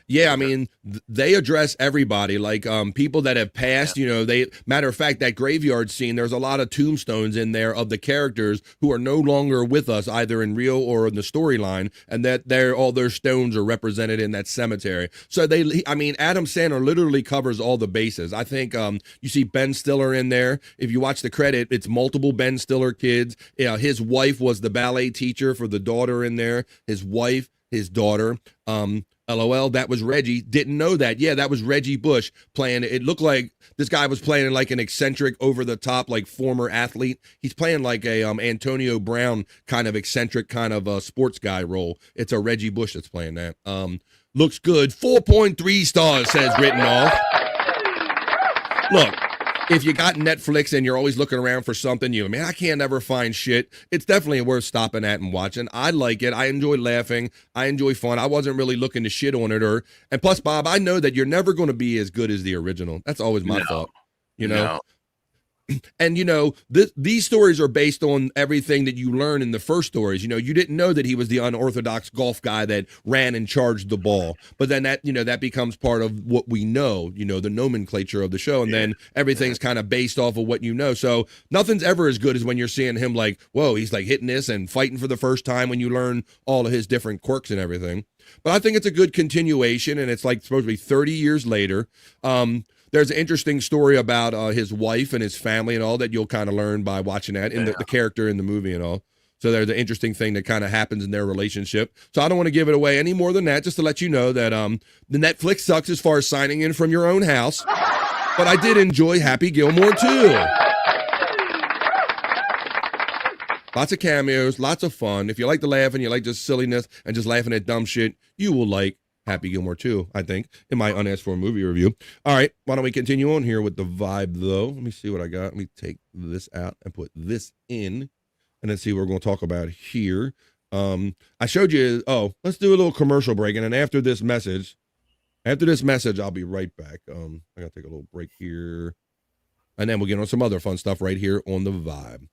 A: Yeah, I mean, they address everybody, like people that have passed, matter of fact, that graveyard scene, there's a lot of tombstones in there of the characters who are no longer with us, either in real or in the storyline, and that all their stones are represented in that cemetery. So Adam Sandler literally covers all the bases. I think you see Ben Stiller in there. If you watch the credit, it's multiple Ben Stiller kids. Yeah, his wife was the ballet teacher for the daughter in there. His wife, his daughter, LOL, that was Reggie. Didn't know that. Yeah, that was Reggie Bush playing. It looked like this guy was playing like an eccentric, over the top, like former athlete. He's playing like a Antonio Brown kind of eccentric kind of sports guy role. It's a Reggie Bush that's playing that. Looks good. 4.3 stars, says Written Off. Look, if you got Netflix and you're always looking around for something, I can't ever find shit. It's definitely worth stopping at and watching. I like it. I enjoy laughing. I enjoy fun. I wasn't really looking to shit on it and plus, Bob, I know that you're never going to be as good as the original. That's always my thought. And these stories are based on everything that you learn in the first stories. You didn't know that he was the unorthodox golf guy that ran and charged the ball, but then that becomes part of what we know. The nomenclature of the show, and then everything's kind of based off of what you know. So nothing's ever as good as when you're seeing him like, whoa, he's like hitting this and fighting for the first time, when you learn all of his different quirks and everything. But I think it's a good continuation, and it's like supposed to be 30 years later. There's an interesting story about his wife and his family and all that you'll kind of learn by watching that in the character in the movie and all. So there's an interesting thing that kind of happens in their relationship. So I don't want to give it away any more than that, just to let you know that the Netflix sucks as far as signing in from your own house. But I did enjoy Happy Gilmore too. Lots of cameos, lots of fun. If you like to laugh and you like just silliness and just laughing at dumb shit, you will like Happy Gilmore 2, I think, in my unasked for movie review. All right, why don't we continue on here with the vibe, though? Let me see what I got. Let me take this out and put this in, and then see what we're going to talk about here. I showed you, let's do a little commercial break, and then after this message, I'll be right back. I got to take a little break here, and then we'll get on some other fun stuff right here on the vibe.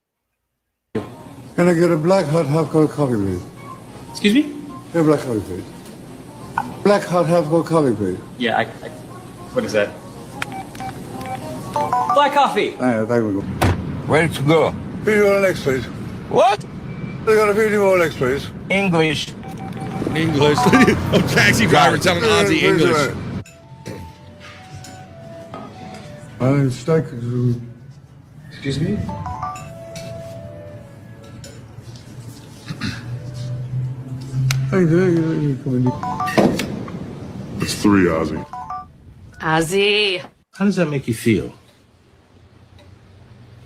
D: Can I get a black hot half cold coffee, please?
E: Excuse me?
D: Yeah, black coffee, please. Black hot half cold coffee, please.
E: Yeah, what is that? Black coffee.
D: Thank you.
R: Ready to go.
D: Video next, please.
R: What?
D: They got a video next, please.
R: English.
A: Taxi driver telling Ozzy English.
D: My name's Steak.
E: Excuse me?
D: It's 3, Ozzy.
J: Ozzy.
R: How does that make you feel?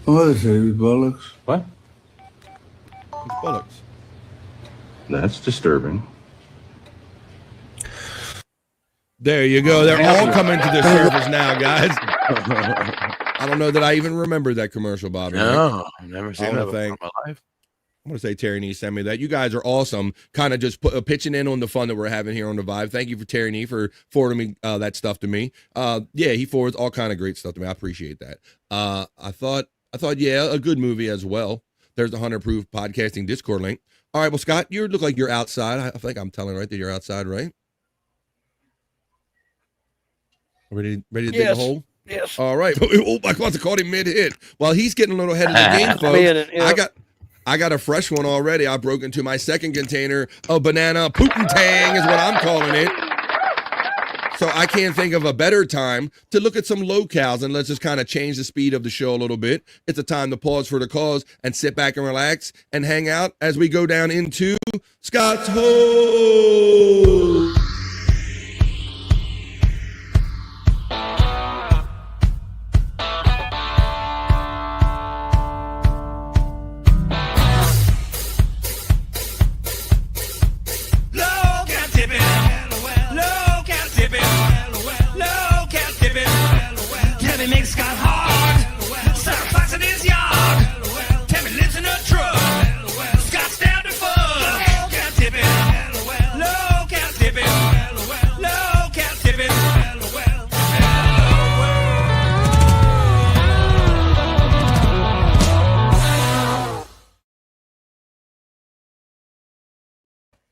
D: What is it, bollocks?
R: What?
A: It's bollocks.
R: That's disturbing.
A: There you go. They're all coming to the surface now, guys. I don't know that I even remember that commercial, Bobby.
B: No, I've never seen that before in my life.
A: I'm going to say Terry Nee sent me that. You guys are awesome. Kind of just pitching in on the fun that we're having here on the Vibe. Thank you for Terry Nee for forwarding me that stuff to me. He forwards all kind of great stuff to me. I appreciate that. I thought, a good movie as well. There's the 100 Proof Podcasting Discord link. All right, well, Scott, you look like you're outside. I think I'm telling right that you're outside, right? Ready to dig a hole?
B: Yes.
A: All right. Oh, my God, I caught him mid-hit. While he's getting a little ahead of the game, folks, I got a fresh one already. I broke into my second container of banana Poontang is what I'm calling it. So I can't think of a better time to look at some locales, and let's just kind of change the speed of the show a little bit. It's a time to pause for the cause and sit back and relax and hang out as we go down into Scott's Hole.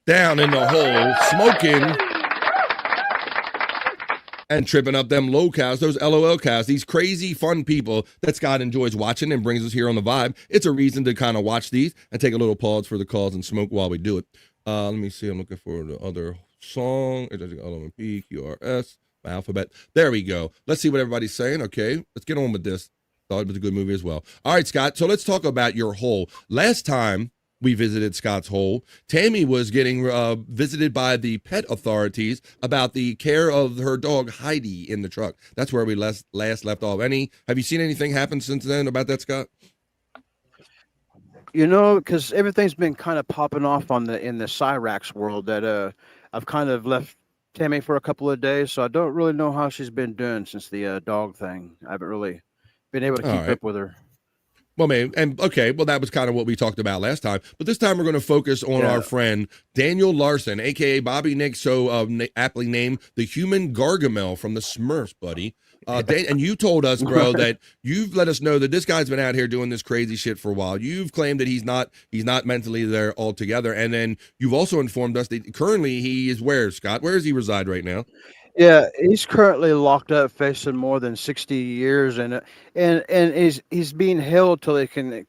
A: Down in the hole, smoking and tripping up them locals, those LOL cast, these crazy fun people that Scott enjoys watching and brings us here on the Vibe. It's a reason to kind of watch these and take a little pause for the calls and smoke while we do it. Let me see. I'm looking for the other song. LMP, QRS, my alphabet. There we go. Let's see what everybody's saying. Okay, let's get on with this. Thought it was a good movie as well. All right, Scott. So let's talk about your hole. Last time we visited Scott's Hole, Tammy was getting visited by the pet authorities about the care of her dog Heidi in the truck. That's where we last left off. Have you seen anything happen since then about that, Scott?
H: Because everything's been kind of popping off in the Cyrax world, that I've kind of left Tammy for a couple of days, so I don't really know how she's been doing since the dog thing. I haven't really been able to keep up with her.
A: Well, man, and okay, well, that was kind of what we talked about last time. But this time we're going to focus on our friend Daniel Larson, aka Bobby Nick, so aptly named the Human Gargamel from the Smurfs, buddy. And you told us, bro, that you've let us know that this guy's been out here doing this crazy shit for a while. You've claimed that he's not mentally there altogether, and then you've also informed us that currently he is where, Scott? Where does he reside right now?
H: Yeah, he's currently locked up, facing more than 60 years, and he's being held till he can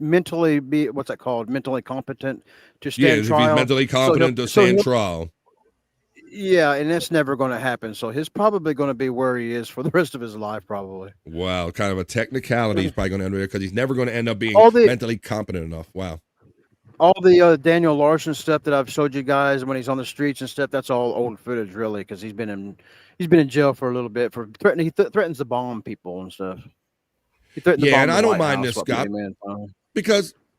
H: mentally be mentally competent to stand trial.
A: If he's mentally competent to stand trial.
H: Yeah, and that's never going to happen. So he's probably going to be where he is for the rest of his life, probably.
A: Wow, kind of a technicality he's probably going to end up because he's never going to end up being mentally competent enough. Wow.
H: All the Daniel Larson stuff that I've showed you guys when he's on the streets and stuff, that's all old footage, really, because he's been in jail for a little bit for threatening. He threatens to bomb people and stuff.
A: And I don't mind this, Scott,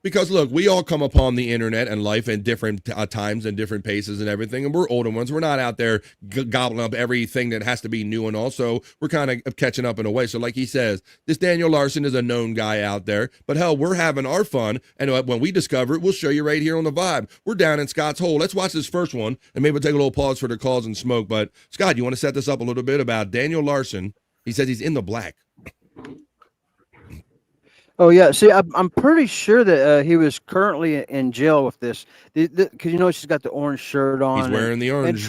A: because look, we all come upon the internet and life in different times and different paces and everything, and we're older ones. We're not out there gobbling up everything that has to be new, and also we're kind of catching up in a way. So like he says, this Daniel Larson is a known guy out there, but hell, we're having our fun, and when we discover it, we'll show you right here on The Vibe. We're down in Scott's Hole. Let's watch this first one, and maybe we'll take a little pause for the calls and smoke. But Scott, you want to set this up a little bit about Daniel Larson? He says he's in the black.
H: Oh yeah, see, I'm pretty sure that he was currently in jail with this, because she's got the orange shirt on.
A: He's wearing the orange.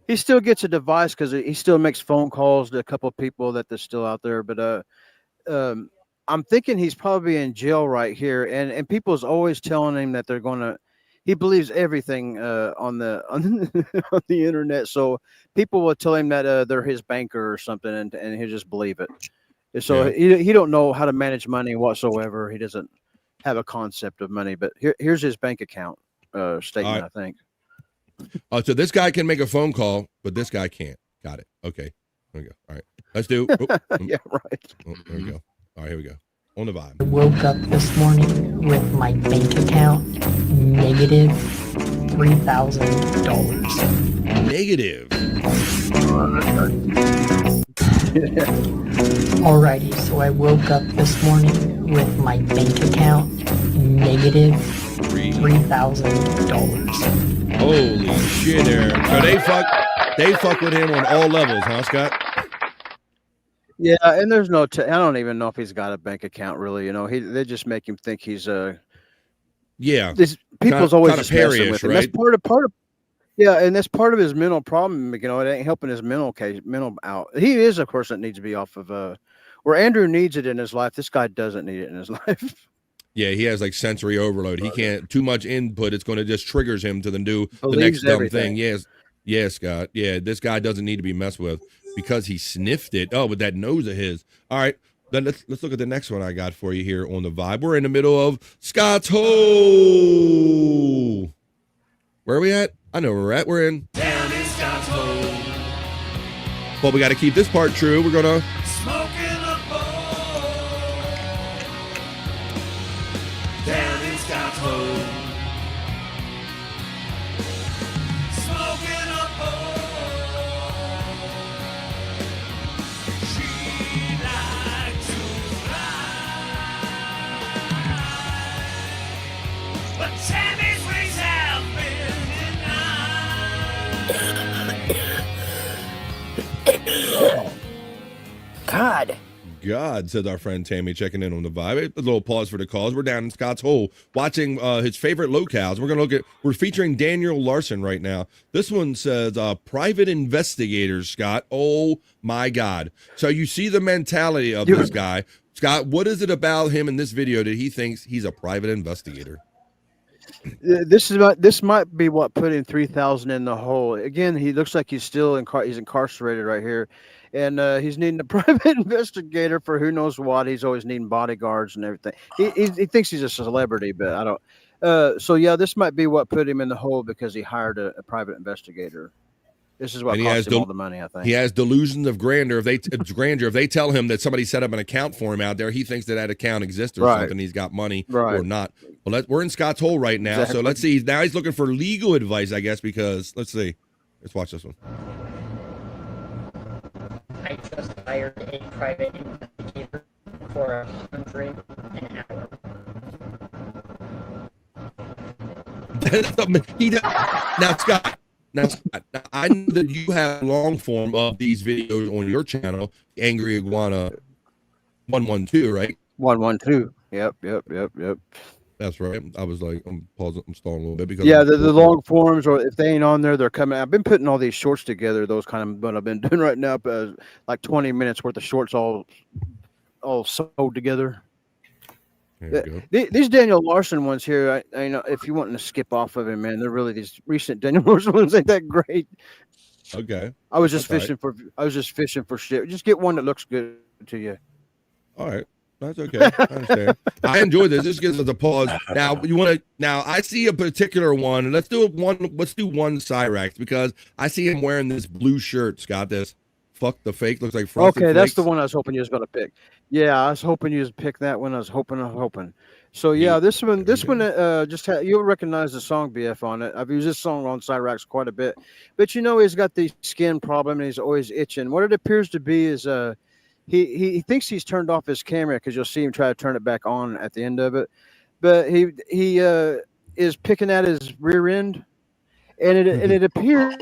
H: He still gets a device because he still makes phone calls to a couple of people that they're still out there. But I'm thinking he's probably in jail right here, and people's always telling him that they're going to. He believes everything on the on the internet, so people will tell him that they're his banker or something, and he'll just believe it. So he don't know how to manage money whatsoever. He doesn't have a concept of money. But here's his bank account statement, I think.
A: So this guy can make a phone call, but this guy can't. Got it. Okay. There we go. All right. Let's do.
H: Yeah, right.
A: There we go. All right, here we go. On The Vibe.
G: I woke up this morning with my bank account negative $3,000.
A: Negative.
G: Alrighty, so I woke up this morning with my bank account negative $3,000.
A: Holy shit, Aaron. So they fuck with him on all levels, huh, Scott?
H: Yeah, and there's no I don't even know if he's got a bank account, really. They just make him think he's
A: This
H: people's always just messing with him.
A: Right?
H: That's part of yeah, and that's part of his mental problem. It ain't helping his mental out. He is a person that needs to be off of where Andrew needs it in his life. This guy doesn't need it in his life.
A: Yeah, he has like sensory overload. He can't too much input. It's going to just triggers him to then do the
H: Believes
A: next dumb
H: everything.
A: thing. Yes, Scott. Yeah, this guy doesn't need to be messed with because he sniffed it. Oh, with that nose of his. All right, then let's look at the next one I got for you here on The Vibe. We're in the middle of Scott's Hole. Where are we at? I know where we're at. We're in
M: Down in Scott's Hole.
A: But we got to keep this part true. We're gonna
M: Smoking a bowl. Down in Scott's Hole. Smoking a bowl. She likes to ride. But Tammy's ways have been
A: God, says our friend Tammy, checking in on The Vibe. A little pause for the calls. We're down in Scott's Hole watching his favorite locales. We're featuring Daniel Larson right now. This one says private investigators, Scott. Oh my God. So you see the mentality of this guy. Scott, what is it about him in this video that he thinks he's a private investigator?
H: This might be what put him 3,000 in the hole. Again, he looks like he's still he's incarcerated right here, and he's needing a private investigator for who knows what. He's always needing bodyguards and everything. He thinks he's a celebrity, but I don't. So yeah, this might be what put him in the hole because he hired a private investigator. This is what cost him all the money, I think.
A: He has delusions of grandeur. If they tell him that somebody set up an account for him out there, he thinks that account exists or something. He's got money or not. Well, we're in Scott's Hole right now, so let's see. Now he's looking for legal advice, I guess, because let's see. Let's watch this one.
G: I just hired a private investigator for $100 an hour.
A: Now, Scott, I know that you have long form of these videos on your channel, Angry Iguana 112, right?
H: 112. Yep.
A: That's right. I was like, I'm pausing, I'm stalling a little bit because
H: Yeah, the long forms, or if they ain't on there, they're coming. I've been putting all these shorts together. Those kind of what I've been doing right now, like 20 minutes worth of shorts all sewed together.
A: There you go.
H: These Daniel Larson ones here, I know if you want to skip off of him, man, they're really these recent Daniel Larson ones ain't that great.
A: Okay.
H: I was just
A: That's
H: fishing for shit. Just get one that looks good to you.
A: All right. That's okay. I understand. I enjoy this. This gives us a pause. Now you want to. Now I see a particular one, and let's do one Cyrax because I see him wearing this blue shirt. Scott, this fuck the fake looks like Frosted
H: Okay, that's
A: Flakes.
H: the one I was hoping you was gonna pick. Yeah, I was hoping you was pick that one. I was hoping. So yeah, this one, you'll recognize the song BF on it. I've used this song on Cyrax quite a bit, but you know he's got the skin problem and he's always itching. What it appears to be is he thinks he's turned off his camera because you'll see him try to turn it back on at the end of it, but he is picking at his rear end, and it appears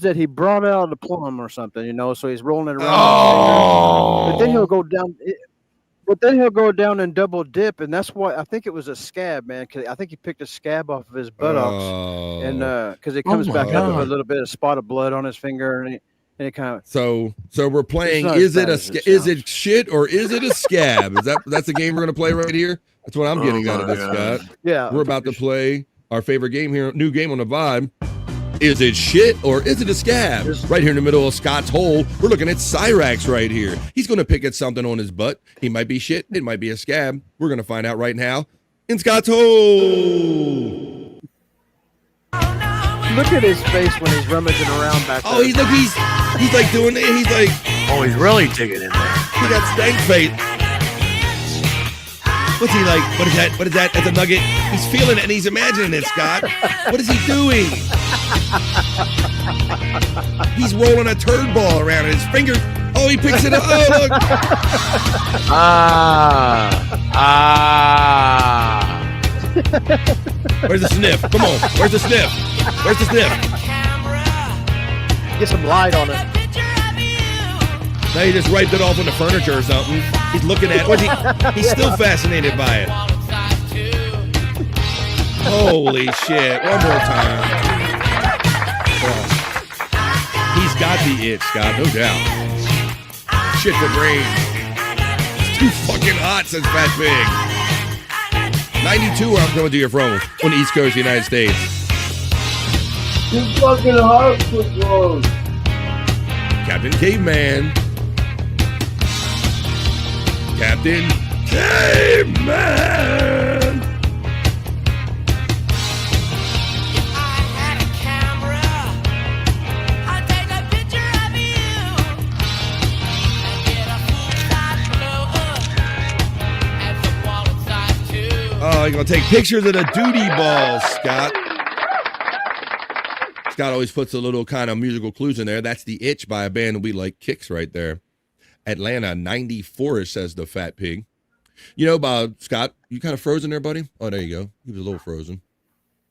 H: that he brought out a plum or something, you know. So he's rolling it around, but then he'll go down. But then he'll go down and double dip, and that's why I think it was a scab, man. Cause I think he picked a scab off of his buttocks, and because it comes back up with a little bit of spot of blood on his finger, and it kind of.
A: So we're playing. Is it shit or is it a scab? That's the game we're gonna play right here? That's what I'm getting out of this, Scott.
H: Yeah,
A: we're about to play our favorite game here, new game on the Vibe. Is it shit or is it a scab? Right here in the middle of Scott's hole, we're looking at Cyrax right here. He's going to pick at something on his butt. He might be shit. It might be a scab. We're going to find out right now in Scott's hole.
H: Look at his face when he's rummaging around back there.
A: Oh, he's like doing it. He's like,
B: oh, he's really digging in there.
A: He got stank face. What's he like? What is that? What is that? That's a nugget. He's feeling it and he's imagining it, Scott. What is he doing? He's rolling a turd ball around in his fingers. Oh, he picks it up. Oh, look. Where's the sniff? Come on. Where's the sniff? Where's the sniff?
H: Get some light on it.
A: Now he just wiped it off on the furniture or something. He's looking at it. He's still fascinated by it. Holy shit. One more time. He's got the itch, Scott, no doubt. Shit for brains. It's too fucking hot, says Fat Pig. 92 where I'm coming to you from on the East Coast of the United States.
F: Too fucking hot for clothes.
A: Captain Caveman. Captain Caveman. Oh, you're going to take pictures of the duty balls, Scott. Scott always puts a little kind of musical clues in there. That's The Itch by a band we like, Kicks, right there. Atlanta, 94, says the Fat Pig. You know, Scott, you kind of frozen there, buddy? Oh, there you go. He was a little frozen.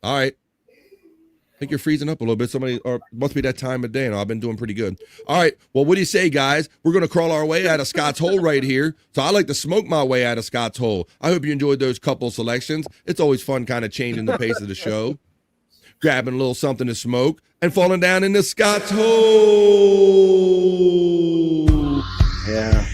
A: All right. I think you're freezing up a little bit. Or must be that time of day. No, I've been doing pretty good. All right. Well, what do you say, guys? We're going to crawl our way out of Scott's hole right here. So I like to smoke my way out of Scott's hole. I hope you enjoyed those couple selections. It's always fun kind of changing the pace of the show. Grabbing a little something to smoke and falling down into Scott's hole.
H: Yeah.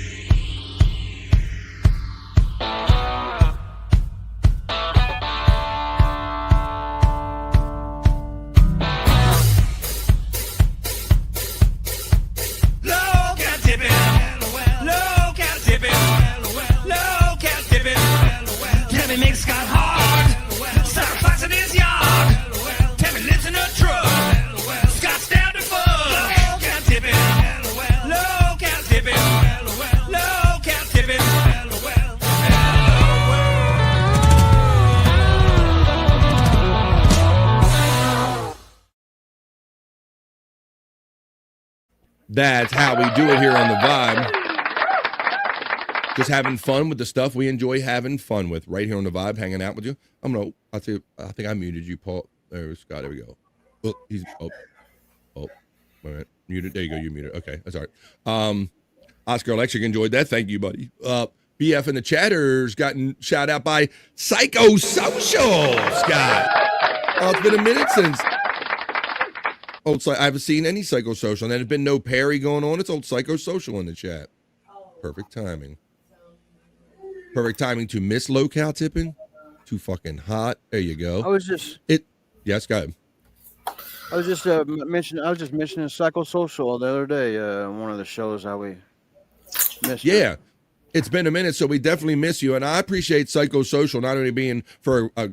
A: That's how we do it here on the Vibe. just having fun with the stuff we enjoy having fun with right here on the Vibe, hanging out with you. I think I muted you, Paul. There, Scott. There we go. All right, muted. There you go. You muted. Okay, that's all right. Oscar Electric enjoyed that. Thank you, buddy. BF in the chatters gotten shout out by Psychosocial, Scott. Oh, it's been a minute since. Old I haven't seen any Psychosocial, and there's been no Perry going on. It's old Psychosocial in the chat. Perfect timing. Perfect timing to miss low-cal tipping. Too fucking hot. There you go. Yes, go ahead.
H: I was just mentioning Psychosocial the other day. One of the shows how we missed.
A: Yeah. It's been a minute, so we definitely miss you. And I appreciate Psychosocial not only being for a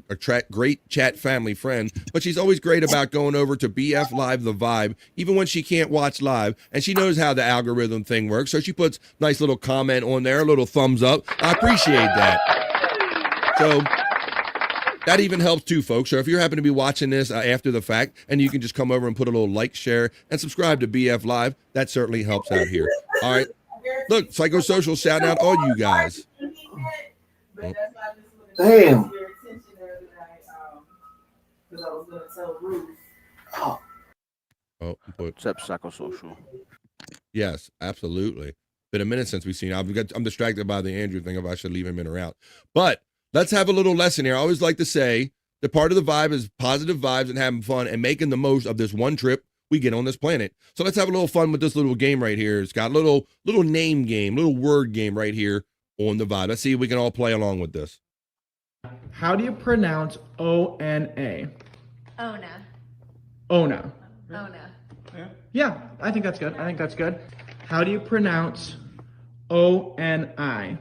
A: great chat family friend, but she's always great about going over to BF Live The Vibe, even when she can't watch live. And she knows how the algorithm thing works, so she puts nice little comment on there, a little thumbs up. I appreciate that. So that even helps too, folks. So if you happen to be watching this after the fact, and you can just come over and put a little like, share, and subscribe to BF Live, that certainly helps out here. All right. Look, Psychosocial shouting out all you guys.
D: Damn.
H: Except Psychosocial.
A: Yes, absolutely. Been a minute since we've seen. I'm distracted by the Andrew thing if I should leave him in or out. But let's have a little lesson here. I always like to say the part of the vibe is positive vibes and having fun and making the most of this one trip we get on this planet. So let's have a little fun with this little game right here. It's got a little name game, little word game right here on the Vibe. Let's see if we can all play along with this.
K: How do you pronounce O-N-A?
L: Ona.
K: Ona.
L: Ona.
K: Yeah, I think that's good. How do you pronounce O-N-I?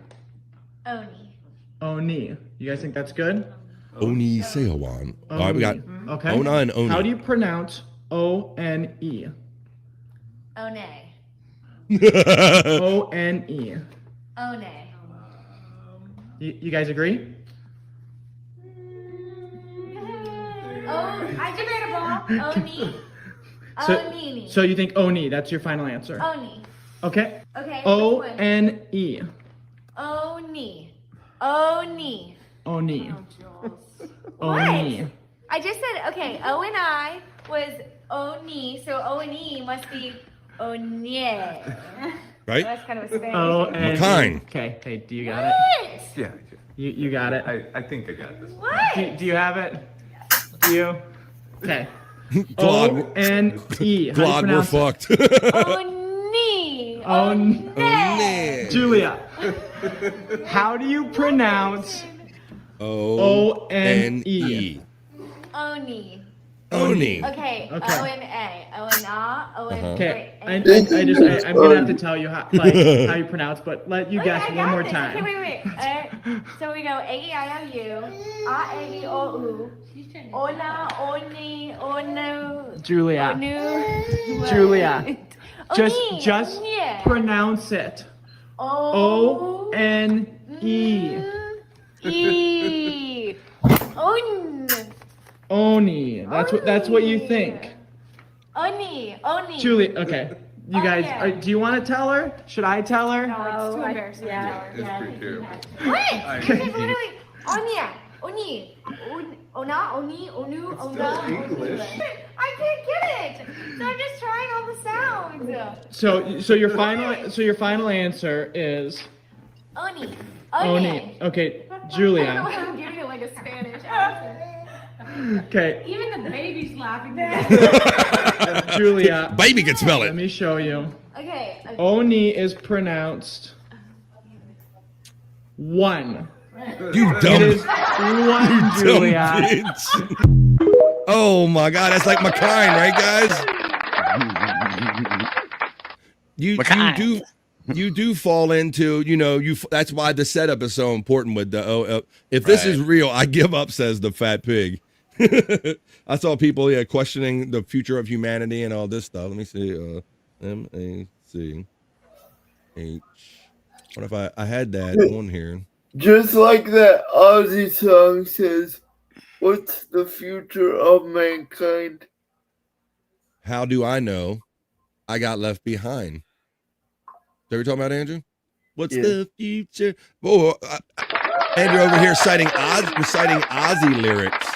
L: Oni.
K: Oni. You guys think that's good?
A: Oni Seowan. All right, we got
K: okay.
A: Ona and Oni.
K: How do you pronounce O-N-E?
L: One.
K: O-N-E.
L: One.
K: You guys agree?
L: I debatable. Oni. Onini.
K: So you think Oni, that's your final answer?
L: Oni.
K: Okay.
L: Okay.
K: O-N-E.
L: Oni. Oni.
K: Oni.
L: What?
K: Oni.
L: I just said, okay, O and I was Oni, so O and E must be Onye.
A: Right?
L: That's kind of a Spanish.
A: McKine.
K: Okay. Hey, do you got it?
L: What?
K: Yeah. You got it.
T: I think I got this.
L: What?
K: Do you have it? Do you? Okay.
A: Glad,
K: O-N-E.
A: Glad we're fucked.
L: Oni.
K: Oni. Julia, how do you pronounce O-N-E?
L: Oni.
A: Oni.
L: Okay. O-N-A. O-N-A. O-N-A.
K: Okay. I'm gonna have to tell you how you pronounce, but let you guess one more time.
L: Okay, wait. So we go A-E-I-O-U, A-E-O-U, Ona, Oni, Ono.
K: Julia.
L: Onu.
K: Julia. Just
L: Yeah.
K: pronounce it. O-N-E.
L: E. On.
K: Oni. That's what you think.
L: Oni.
K: Julia. Okay. You guys, do you want to tell her? Should I tell her?
L: No, it's too embarrassing. Yeah.
T: It's true too.
L: What? This is literally Onya. Oni. Ona. Oni. Onu. Ona.
T: English.
L: I can't get it. So I'm just trying all the sounds.
K: So your final answer is
L: Oni.
K: Oni. Okay,
L: I don't know
K: Julia.
L: why I'm giving it like a Spanish accent.
K: Okay.
L: Even the baby's laughing.
K: Julia.
A: Baby can smell it.
K: Let me show you.
L: Okay.
K: Oni is pronounced one.
A: You dumb.
K: It is one, Julia.
A: Bitch. Oh my God, that's like McKine, right, guys? You do fall into, that's why the setup is so important with the if this is real, I give up, says the fat pig. I saw people questioning the future of humanity and all this stuff. Let me see. M-A-C-H. What if I had that on here?
F: Just like that Ozzy song says, what's the future of mankind?
A: How do I know I got left behind? That we talking about, Andrew? What's the future? Oh, Andrew over here reciting Ozzy lyrics.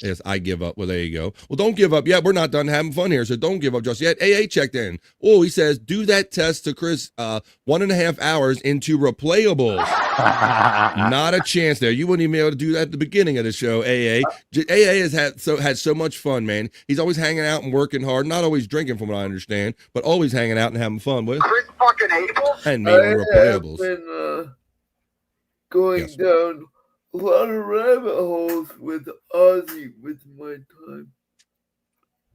A: Yes, I give up. Well, there you go. Well, don't give up yet. We're not done having fun here, so don't give up just yet. AA checked in. Oh, he says, do that test to Chris 1.5 hours into replayables. Not a chance there. You wouldn't even be able to do that at the beginning of the show, AA. AA has had so much fun, man. He's always hanging out and working hard, not always drinking from what I understand, but always hanging out and having fun with.
F: Chris fucking Abel?
A: And me on replayables.
F: Been going down a lot of rabbit holes with Ozzy with my time.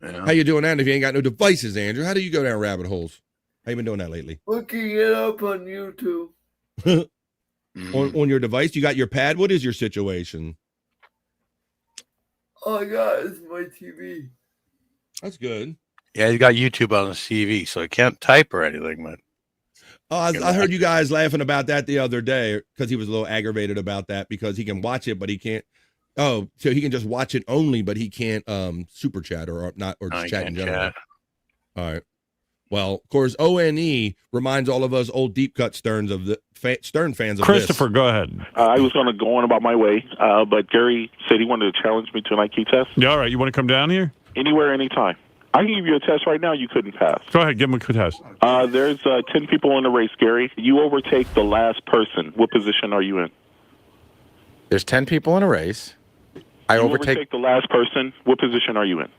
A: Yeah. How you doing that if you ain't got no devices, Andrew? How do you go down rabbit holes? How you been doing that lately?
F: Looking it up on YouTube.
A: on your device? You got your pad? What is your situation?
F: All I got is my TV.
A: That's good.
B: Yeah, he's got YouTube on his TV, so he can't type or anything, man.
A: Oh, I heard you guys laughing about that the other day because he was a little aggravated about that because he can watch it, but he can't. Oh, so he can just watch it only, but he can't super chat or not or just chat in general. All right. Well, of course, ONE reminds all of us old deep cut Sterns of the Stern fans of
N: Christopher, go ahead.
O: I was going to go on about my way, but Gary said he wanted to challenge me to an IQ test.
N: Yeah, all right. You want to come down here?
O: Anywhere, anytime. I can give you a test right now you couldn't pass.
N: Go ahead, give him a test.
O: There's 10 people in the race, Gary. You overtake the last person. What position are you in?
W: There's 10 people in a race. I overtake
O: the last person. What position are you in?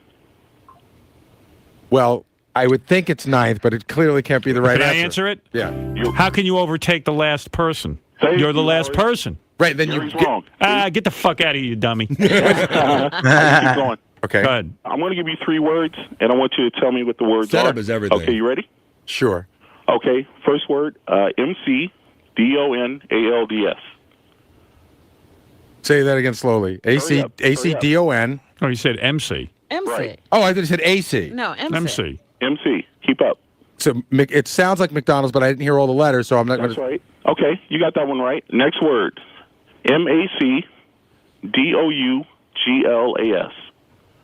W: Well, I would think it's ninth, but it clearly can't be the right
N: Can
W: answer.
N: I answer it?
W: Yeah.
N: How can you overtake the last person? You're the last person.
W: Right, then
O: Gary's wrong.
N: Get the fuck out of here, you dummy.
O: Keep going.
W: Okay.
N: Go ahead.
O: I'm going to give you 3 words, and I want you to tell me what the words are.
A: Setup is everything.
O: Okay, you ready?
W: Sure.
O: Okay, first word, MCDONALDS.
W: Say that again slowly. ACDON.
N: Oh, you said MC.
V: MC.
O: Right.
W: Oh, I thought you said AC.
V: No, MC.
O: MC. Keep up.
W: So it sounds like McDonald's, but I didn't hear all the letters, so I'm not going to.
O: That's right. Okay, you got that one right. Next word, MACDOUGLAS.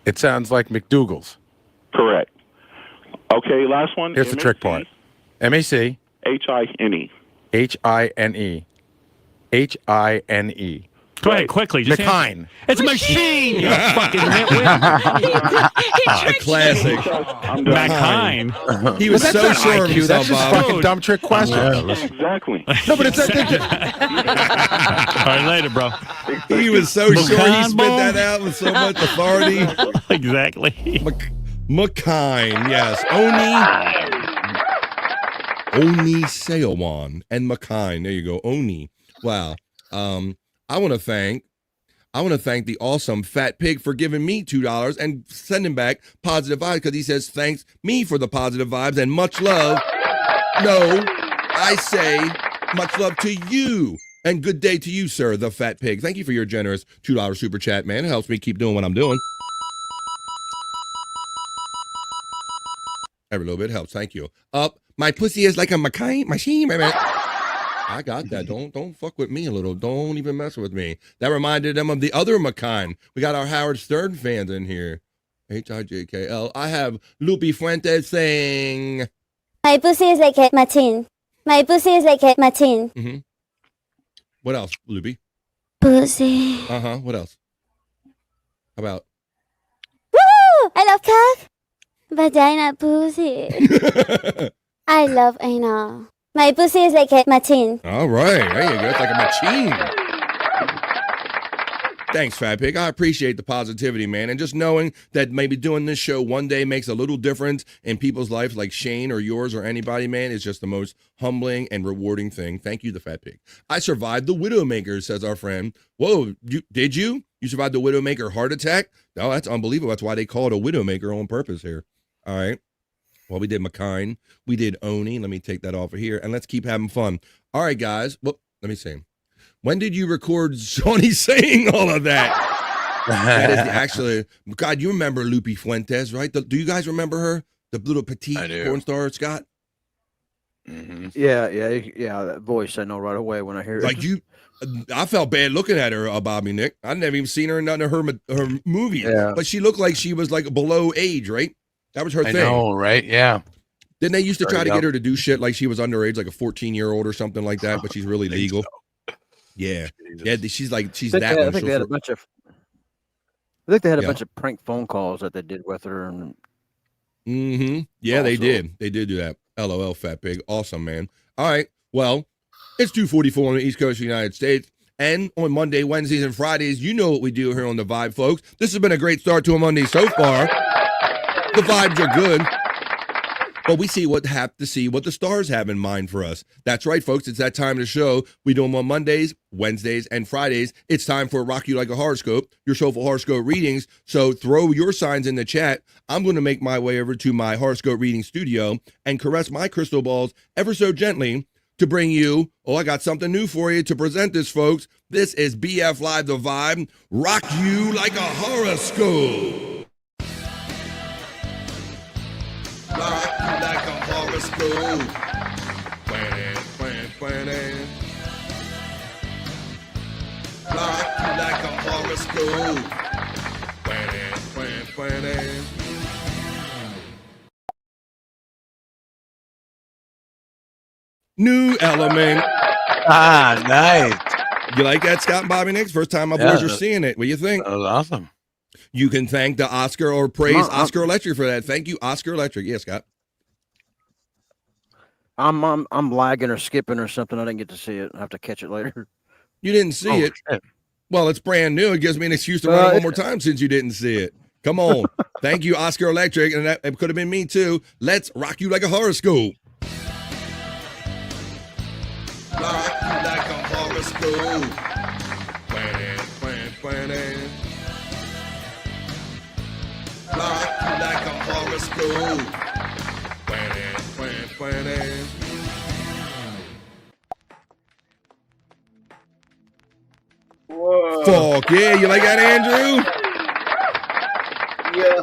W: It sounds like McDougal's.
O: Correct. Okay, last one.
W: Here's the trick part. MAC.
O: HINE.
W: HINE. HINE.
N: Go ahead, quickly. Just
W: McKine.
N: It's machine, you fucking nitwit.
A: Classic.
N: McKine.
A: He was so sure of
W: IQ.
A: himself,
W: That's just a
A: Bob.
W: fucking dumb trick question.
O: Exactly.
W: No, but it's
N: All right, later, bro.
A: He was so sure he
N: McConn
A: spit
N: ball?
A: that out with so much authority.
N: Exactly.
A: McKine, yes. Oni Seowan and McKine. There you go. Oni. Wow. I want to thank the awesome Fat Pig for giving me $2 and sending back positive vibes because he says thanks me for the positive vibes and much love. No, I say much love to you and good day to you, sir, the Fat Pig. Thank you for your generous $2 super chat, man. It helps me keep doing what I'm doing. Every little bit helps. Thank you. My pussy is like a machine, man. I got that. Don't fuck with me a little. Don't even mess with me. That reminded them of the other McKine. We got our Howard Stern fans in here. HIJKL. I have Lupe Fuentes saying,
X: my pussy is like a machine. My pussy is like a machine.
A: Mm-hmm. What else, Lupe?
X: Pussy.
A: Uh-huh. What else? How about?
X: Woo! I love cock. Vagina pussy. I love anal. My pussy is like a machine.
A: All right. There you go. It's like a machine. Thanks, Fat Pig. I appreciate the positivity, man. And just knowing that maybe doing this show one day makes a little difference in people's lives like Shane or yours or anybody, man, is just the most humbling and rewarding thing. Thank you, the Fat Pig. I survived the Widowmaker, says our friend. Whoa, did you? You survived the Widowmaker heart attack? No, that's unbelievable. That's why they call it a Widowmaker on purpose here. All right. Well, we did McKine. We did Oni. Let me take that off of here. And let's keep having fun. All right, guys. Well, let me see. When did you record Shawnee saying all of that? That is actually, God, you remember Lupe Fuentes, right? Do you guys remember her? The little petite porn star, Scott?
H: Mm-hmm. Yeah. That voice I know right away when I hear it.
A: Like I felt bad looking at her, Bobby Nick. I'd never even seen her in none of her movies.
H: Yeah.
A: But she looked like she was like below age, right? That was her thing.
B: I know, right? Yeah.
A: Didn't they used to
B: There
A: try
B: you
A: to
B: go.
A: get her to do shit like she was underage, like a 14-year-old or something like that, but she's really legal? Yeah. Yeah, she's
H: I
A: that
H: think they
A: one.
H: had a bunch of. I think they had a
A: Yeah.
H: bunch of prank phone calls that they did with her, and
A: Yeah, they
H: Also-
A: did. They did do that. LOL, fat pig. Awesome, man. All right. Well, it's 2:44 on the East Coast of the United States. And on Monday, Wednesdays, and Fridays, you know what we do here on The Vibe, folks. This has been a great start to a Monday so far. The vibes are good. But we have to see what the stars have in mind for us. That's right, folks. It's that time of the show. We do them on Mondays, Wednesdays, and Fridays. It's time for Rock You Like a Horoscope, your soulful horoscope readings. So throw your signs in the chat. I'm going to make my way over to my horoscope reading studio and caress my crystal balls ever so gently to bring you, I got something new for you to present this, folks. This is BF Live The Vibe, Rock You Like a Horoscope. Rock you like a horoscope. Plan. Rock you like a horoscope. Plan. New element.
B: Nice.
A: You like that, Scott and Bobby Nix? First time my boys are seeing it. What do you think?
B: That was awesome.
A: You can thank the Oscar or praise Oscar Electric for that. Thank you, Oscar Electric. Yeah, Scott.
H: I'm lagging or skipping or something. I didn't get to see it. I have to catch it later.
A: You didn't see it.
B: Shit.
A: Well, it's brand new. It gives me an excuse to run it one more time since you didn't see it. Come on. Thank you, Oscar Electric. And that it could have been me too. Let's rock you like a horoscope. Rock you like a horoscope. Plan. Rock you like a horoscope. Plan.
F: Whoa.
A: Fuck yeah, you like that, Andrew?
F: Yeah.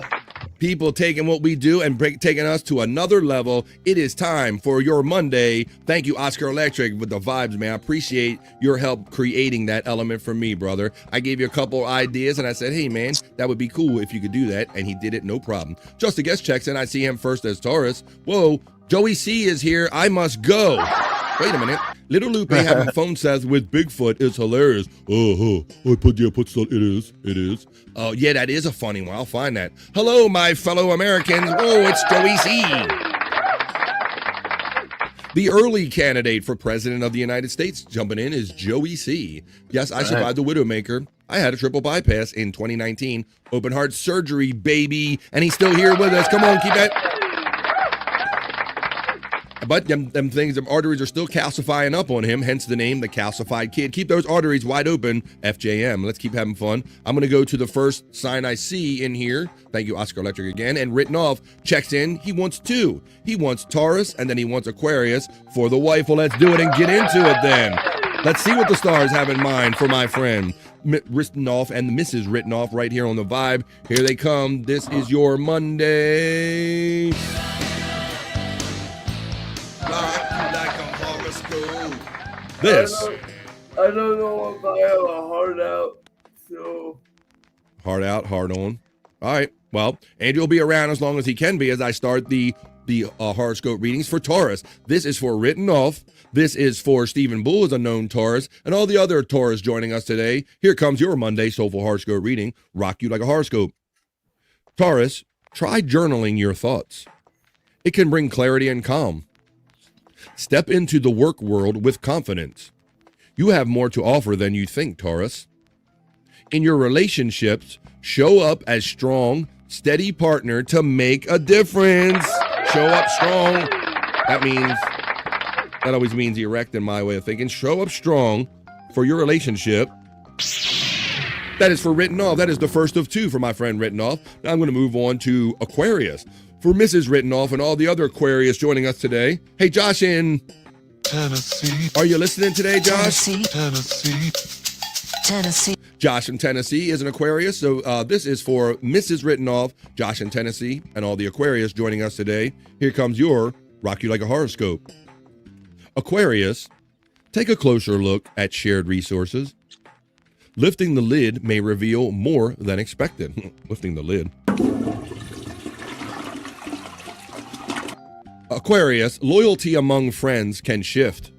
A: People taking what we do and taking us to another level. It is time for your Monday. Thank you, Oscar Electric, with the vibes, man. I appreciate your help creating that element for me, brother. I gave you a couple ideas and I said, hey, man, that would be cool if you could do that. And he did it, no problem. Just a guest checks in. I see him first as Taurus. Whoa, Joey C is here. I must go. Wait a minute. Little Lupe having phone says with Bigfoot is hilarious. It is. Oh, yeah, that is a funny one. I'll find that. Hello, my fellow Americans. Whoa, it's Joey C. The early candidate for president of the United States jumping in is Joey C. Yes, I survived the Widowmaker. I had a triple bypass in 2019. Open heart surgery, baby. And he's still here with us. Come on, keep that. But them arteries are still calcifying up on him, hence the name, the calcified kid. Keep those arteries wide open, FJM. Let's keep having fun. I'm going to go to the first sign I see in here. Thank you, Oscar Electric, again. And written off, checks in, he wants two. He wants Taurus, and then he wants Aquarius for the wife. Well, let's do it and get into it then. Let's see what the stars have in mind for my friend written off and Mrs. written off right here on The Vibe. Here they come. This is your Monday. This.
F: I don't know if I have a heart out, so.
A: Heart out, heart on. All right. Well, Andy will be around as long as he can be as I start the horoscope readings for Taurus. This is for written off. This is for Stephen Bull, as a known Taurus, and all the other Taurus joining us today. Here comes your Monday soulful horoscope reading. Rock you like a horoscope. Taurus, try journaling your thoughts. It can bring clarity and calm. Step into the work world with confidence. You have more to offer than you think, Taurus. In your relationships, show up as strong, steady partner to make a difference. Show up strong. That always means erect in my way of thinking. Show up strong for your relationship. That is for written off. That is the first of two for my friend written off. Now I'm going to move on to Aquarius. For Mrs. Written Off and all the other Aquarius joining us today. Hey, Josh in Tennessee. Are you listening today, Josh? Tennessee. Josh in Tennessee is an Aquarius. So this is for Mrs. Written Off, Josh in Tennessee, and all the Aquarius joining us today. Here comes your Rock You Like a Horoscope. Aquarius, take a closer look at shared resources. Lifting the lid may reveal more than expected. Lifting the lid. Aquarius, loyalty among friends can shift.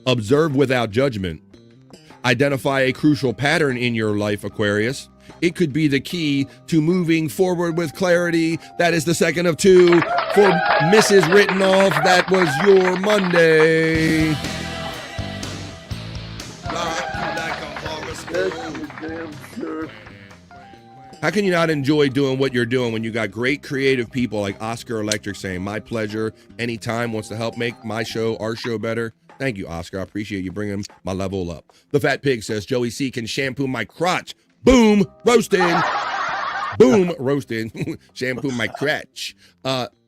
A: Observe without judgment. Identify a crucial pattern in your life, Aquarius. It could be the key to moving forward with clarity. That is the second of 2 for Mrs. Rittenoff. That was your Monday. How can you not enjoy doing what you're doing when you got great creative people like Oscar Electric saying, my pleasure, anytime, wants to help make my show, our show better? Thank you, Oscar. I appreciate you bringing my level up. The Fat Pig says, Joey C can shampoo my crotch. Boom, roasting. Boom, roasting. Shampoo my crotch.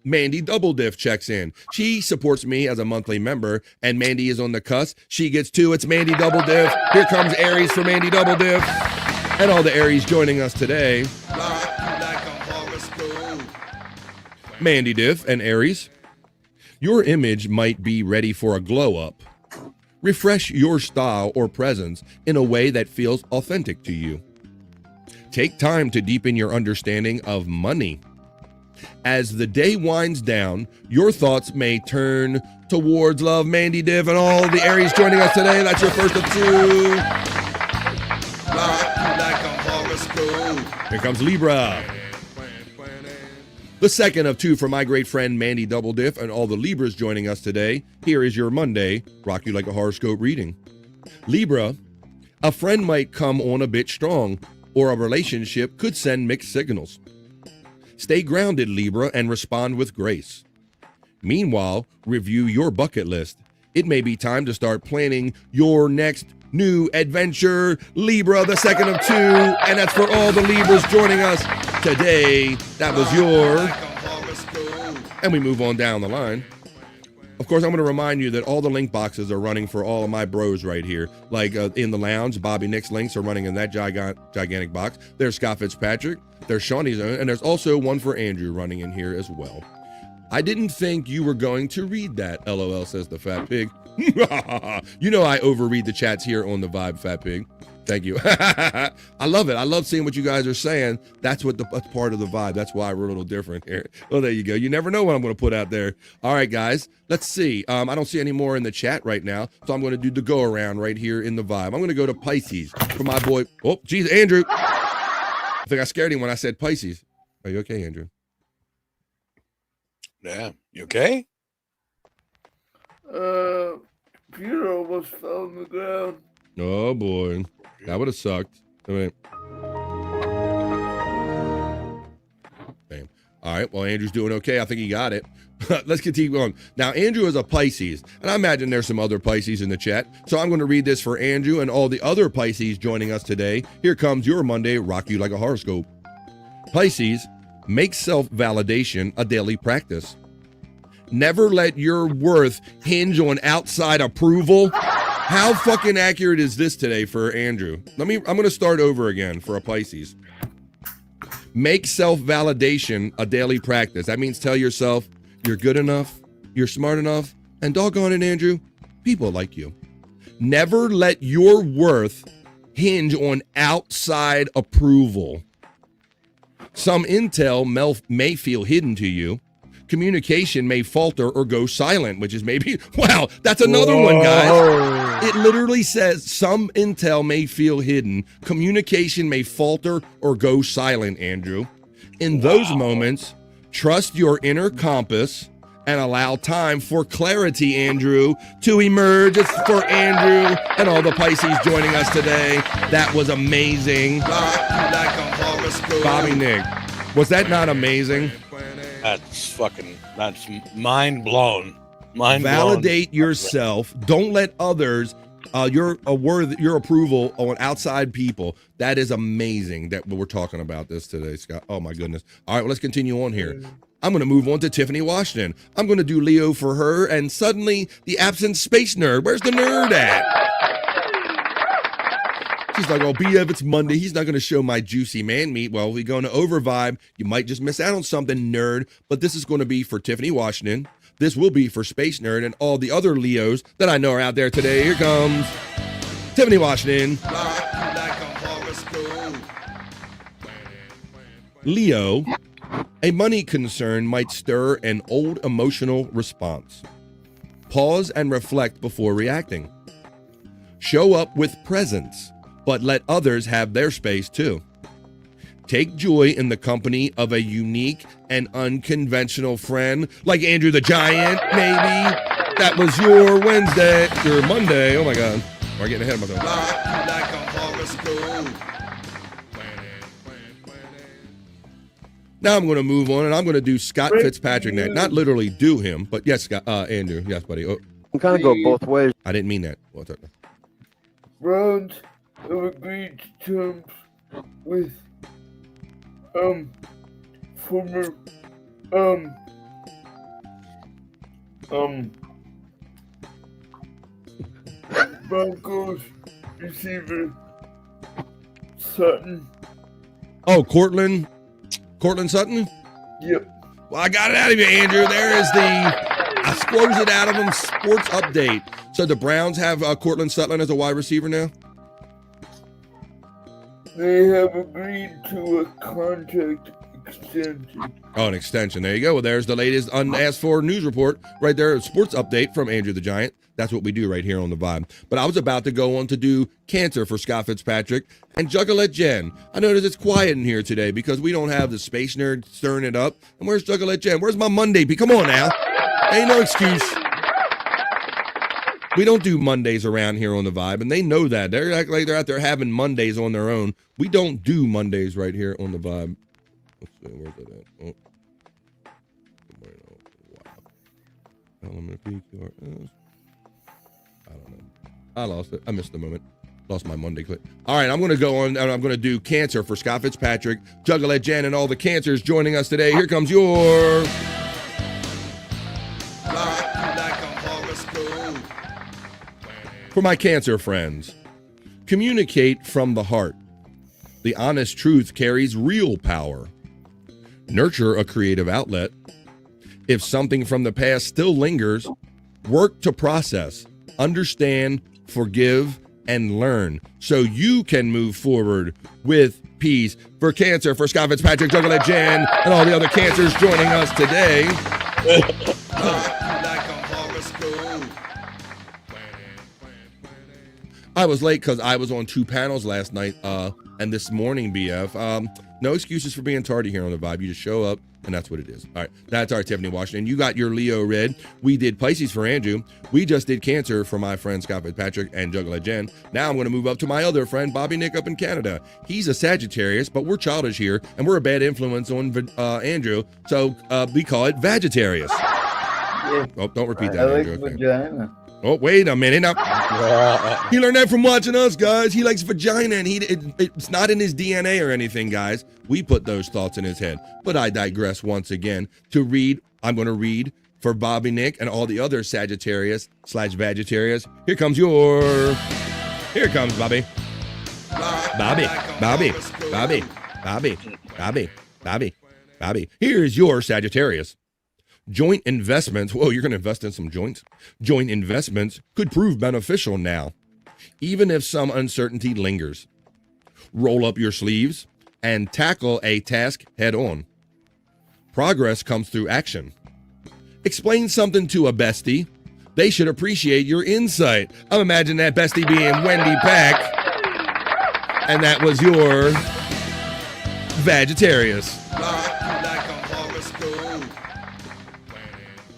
A: Mandy Double Diff checks in. She supports me as a monthly member, and Mandy is on the cusp. She gets 2. It's Mandy Double Diff. Here comes Aries for Mandy Double Diff. And all the Aries joining us today. Mandy Diff and Aries. Your image might be ready for a glow up. Refresh your style or presence in a way that feels authentic to you. Take time to deepen your understanding of money. As the day winds down, your thoughts may turn towards love. Mandy Div and all the Aries joining us today. That's your first of 2. Here comes Libra. The second of 2 for my great friend Mandy Double Diff and all the Libras joining us today. Here is your Monday Rock You Like a Horoscope reading. Libra, a friend might come on a bit strong, or a relationship could send mixed signals. Stay grounded, Libra, and respond with grace. Meanwhile, review your bucket list. It may be time to start planning your next new adventure. Libra, the second of 2, and that's for all the Libras joining us today. That was your... And we move on down the line. Of course, I'm going to remind you that all the link boxes are running for all of my bros right here. Like in the lounge, Bobby Nick's links are running in that gigantic box. There's Scott Fitzpatrick, there's Shawnee's own, and there's also one for Andrew running in here as well. I didn't think you were going to read that, LOL, says the Fat Pig. You know I overread the chats here on the Vibe, Fat Pig. Thank you. I love it. I love seeing what you guys are saying. That's part of the vibe. That's why we're a little different here. Well, there you go. You never know what I'm going to put out there. All right, guys. Let's see. I don't see any more in the chat right now, so I'm going to do the go around right here in the vibe. I'm going to go to Pisces for my boy. Oh, geez, Andrew. I think I scared him when I said Pisces. Are you okay, Andrew?
B: Yeah. You okay?
F: Computer almost fell on the ground.
A: Oh, boy. That would have sucked. All right. Bam. All right. Well, Andrew's doing okay. I think he got it. Let's continue going. Now, Andrew is a Pisces, and I imagine there's some other Pisces in the chat. So I'm going to read this for Andrew and all the other Pisces joining us today. Here comes your Monday Rock You Like a Horoscope. Pisces, make self-validation a daily practice. Never let your worth hinge on outside approval. How fucking accurate is this today for Andrew? I'm going to start over again for a Pisces. Make self-validation a daily practice. That means tell yourself you're good enough, you're smart enough, and doggone it, Andrew, people like you. Never let your worth hinge on outside approval. Some intel may feel hidden to you. Communication may falter or go silent, which is maybe, wow, that's another one, guys. It literally says some intel may feel hidden. Communication may falter or go silent, Andrew. In those moments, trust your inner compass and allow time for clarity, Andrew, to emerge. It's for Andrew and all the Pisces joining us today. That was amazing. Bobby Nick, was that not amazing?
B: That's mind blown.
A: Validate yourself. Don't let others your approval on outside people. That is amazing that we're talking about this today, Scott. Oh my goodness. All right, well, let's continue on here. I'm going to move on to Tiffany Washington. I'm going to do Leo for her, and suddenly the absent space nerd. Where's the nerd at? She's like, oh, BF, it's Monday. He's not going to show my juicy man meat. Well, we go to Overvibe. You might just miss out on something, nerd. But this is going to be for Tiffany Washington. This will be for Space Nerd and all the other Leos that I know are out there today. Here comes Tiffany Washington. Leo, A money concern might stir an old emotional response. Pause and reflect before reacting. Show up with presence, but let others have their space too. Take joy in the company of a unique and unconventional friend, like Andrew the Giant, maybe. That was your Wednesday, your Monday. Oh my God. I'm getting ahead of myself. Like a horoscope. Now I'm going to move on, and I'm going to do Scott Fitzpatrick next. Not literally do him, but yes, Scott, Andrew. Yes, buddy. Oh.
H: You kind of go both ways.
A: I didn't mean that. What's up?
F: Browns have agreed to terms with former Broncos receiver Sutton.
A: Oh, Cortland Sutton?
F: Yep.
A: Well, I got it out of you, Andrew. There is I squoze it out of them sports update. So the Browns have Cortland Sutton as a wide receiver now?
F: They have agreed to a contract extension.
A: Oh, an extension. There you go. Well, there's the latest unasked for news report right there. Sports update from Andrew the Giant. That's what we do right here on The Vibe. But I was about to go on to do cancer for Scott Fitzpatrick and Juggalette Jen. I notice it's quiet in here today because we don't have the space nerd stirring it up. And where's Juggalette Jen? Where's my Monday? Come on now. Ain't no excuse. We don't do Mondays around here on The Vibe, and they know that. They're acting like they're out there having Mondays on their own. We don't do Mondays right here on The Vibe. Let's see, where's it at? Oh. Wow. Element PQRS. I don't know. I lost it. I missed the moment. Lost my Monday clip. All right, I'm going to go on, and I'm going to do cancer for Scott Fitzpatrick, Juggalette Jen, and all the cancers joining us today. Here comes your... For my cancer friends, communicate from the heart. The honest truth carries real power. Nurture a creative outlet. If something from the past still lingers, work to process, understand, forgive, and learn so you can move forward with peace. For cancer, for Scott Fitzpatrick, Juggalette Jen, and all the other cancers joining us today. I was late because I was on 2 panels last night and this morning, BF. No excuses for being tardy here on The Vibe. You just show up, and that's what it is. All right, that's our Tiffany Washington. You got your Leo red. We did Pisces for Andrew. We just did Cancer for my friend Scott Fitzpatrick and Juggalette Jen. Now I'm going to move up to my other friend, Bobby Nick, up in Canada. He's a Sagittarius, but we're childish here, and we're a bad influence on Andrew, so we call it Vagittarius.
F: Yeah.
A: Oh, don't repeat that,
F: I like
A: Andrew. Okay.
F: vagina.
A: Oh, wait a minute. Now, he learned that from watching us, guys. He likes vagina, and it's not in his DNA or anything, guys. We put those thoughts in his head. But I digress once again to read. I'm going to read for Bobby Nick and all the other Sagittarius/Vagittarius. Here comes Bobby. Bobby. Here's your Sagittarius. Joint investments, whoa, you're going to invest in some joints? Joint investments could prove beneficial now, even if some uncertainty lingers. Roll up your sleeves and tackle a task head on. Progress comes through action. Explain something to a bestie. They should appreciate your insight. I'm imagining that bestie being Wendy Pack. And that was your Vagittarius.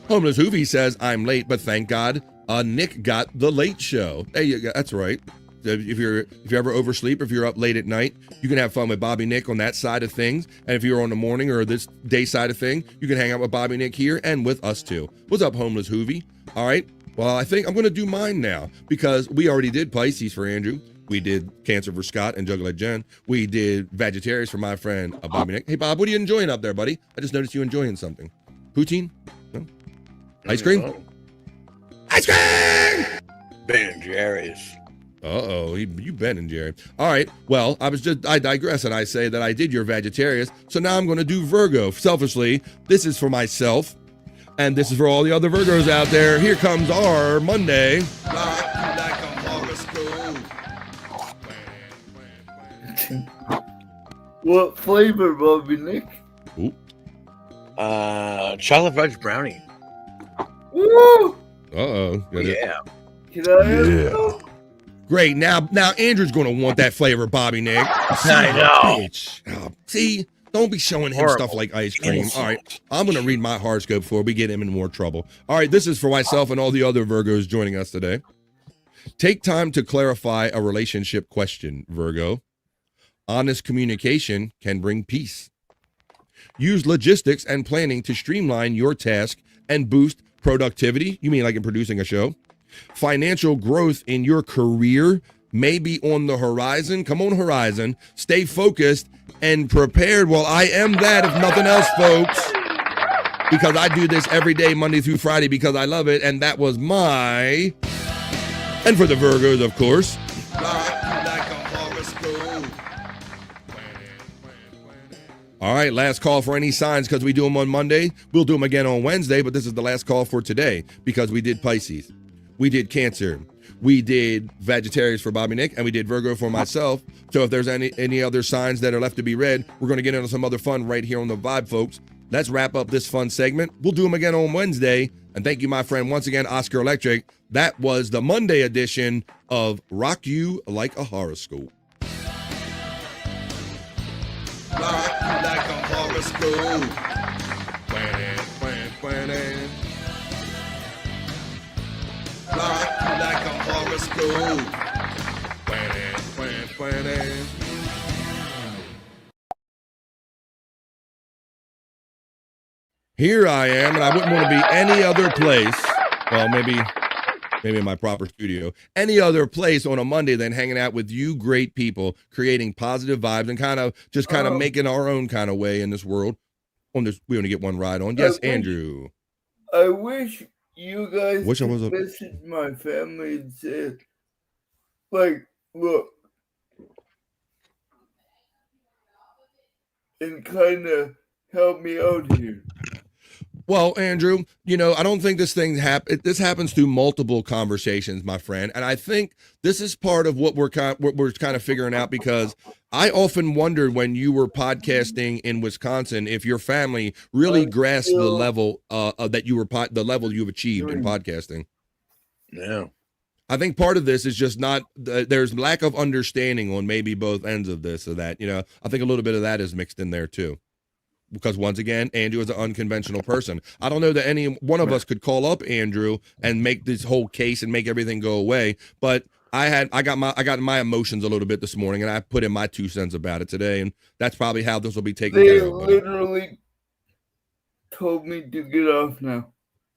A: Homeless Hoovy says, I'm late, but thank God Nick got the late show. There you go. That's right. If you ever oversleep, if you're up late at night, you can have fun with Bobby Nick on that side of things. And if you're on the morning or this day side of thing, you can hang out with Bobby Nick here and with us too. What's up, Homeless Hoovy? All right. Well, I think I'm going to do mine now because we already did Pisces for Andrew. We did Cancer for Scott and Juggalette Jen. We did Vagittarius for my friend Bobby Nick. Hey, Bob, what are you enjoying up there, buddy? I just noticed you enjoying something. Poutine? No? Ice cream? Ice cream!
B: Ben & Jerry's.
A: Uh-oh, you Ben and Jerry. All right, well, I digress, and I say that I did your Vagittarius, so now I'm going to do Virgo. Selfishly, this is for myself, and this is for all the other Virgos out there. Here comes our Monday.
F: What flavor, Bobby Nick?
A: Ooh,
B: Chocolate fudge brownie.
F: Woo!
A: Uh-oh. Got it.
B: Yeah.
F: Can I have some?
A: Great. Now Andrew's going to want that flavor, Bobby Nick.
B: I know.
A: Bitch. Oh, see, don't be showing him
B: Horrible.
A: stuff like ice cream. All right, I'm going to read my horoscope before we get him in more trouble. All right, this is for myself and all the other Virgos joining us today. Take time to clarify a relationship question, Virgo. Honest communication can bring peace. Use logistics and planning to streamline your task and boost productivity. You mean like in producing a show? Financial growth in your career may be on the horizon. Come on, horizon. Stay focused and prepared. Well, I am that, if nothing else, folks, because I do this every day, Monday through Friday, because I love it. And that was my... And for the Virgos, of course. All right, last call for any signs because we do them on Monday. We'll do them again on Wednesday, but this is the last call for today because we did Pisces. We did Cancer. We did Vegetarians for Bobby Nick, and we did Virgo for myself. So if there's any other signs that are left to be read, we're going to get into some other fun right here on The Vibe, folks. Let's wrap up this fun segment. We'll do them again on Wednesday. And thank you, my friend, once again, Oscar Electric. That was the Monday edition of Rock You Like a Horoscope. Rock you like a horoscope. Rock you like a horoscope. Here I am, and I wouldn't want to be any other place. Well, maybe in my proper studio. Any other place on a Monday than hanging out with you great people, creating positive vibes and kind of making our own kind of way in this world. We only get one ride on. Yes, Andrew.
F: I wish you guys
A: Which one was
F: could
A: it?
F: message my family and say, like, look, and kind of help me out here.
A: Well, Andrew, I don't think this thing this happens through multiple conversations, my friend. And I think this is part of what we're kind of figuring out, because I often wondered when you were podcasting in Wisconsin if your family really grasped the level the level you've achieved in podcasting.
B: Yeah.
A: I think part of this is just there's lack of understanding on maybe both ends of this or that. I think a little bit of that is mixed in there too. Because once again, Andrew is an unconventional person. I don't know that any one of us could call up Andrew and make this whole case and make everything go away. But I got my emotions a little bit this morning, and I put in my 2 cents about it today, and that's probably how this will be taken care of.
F: They literally told me to get off now.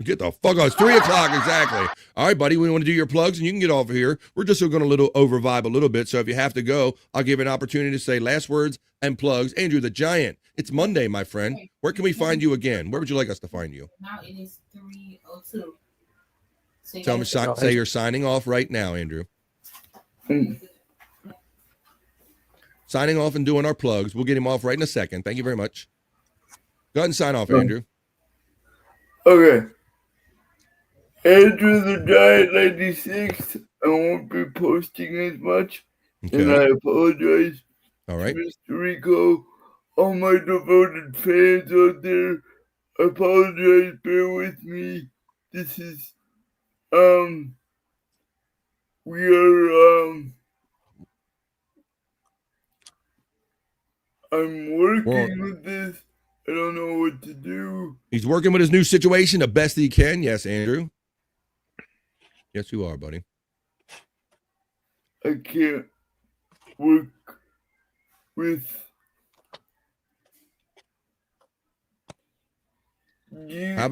A: Get the fuck off. It's 3 o'clock exactly. All right, buddy, we want to do your plugs, and you can get off of here. We're just going to over vibe a little bit, so if you have to go, I'll give you an opportunity to say last words and plugs. Andrew the Giant, it's Monday, my friend. Where can we find you again? Where would you like us to find you?
C: Now it is 3:02. So
A: Tell me, say you're signing off right now, Andrew. Signing off and doing our plugs. We'll get him off right in a second. Thank you very much. Go ahead and sign off, Andrew.
F: Okay. Andrew the Giant 96. I won't be posting as much.
A: Okay.
F: And I apologize.
A: All right.
F: Mr. Rico, all my devoted fans out there, I apologize. Bear with me. This is, we are, I'm working with this. I don't know what to do.
A: He's working with his new situation the best he can. Yes, Andrew. Yes, you are, buddy.
F: I can't work with you.
A: How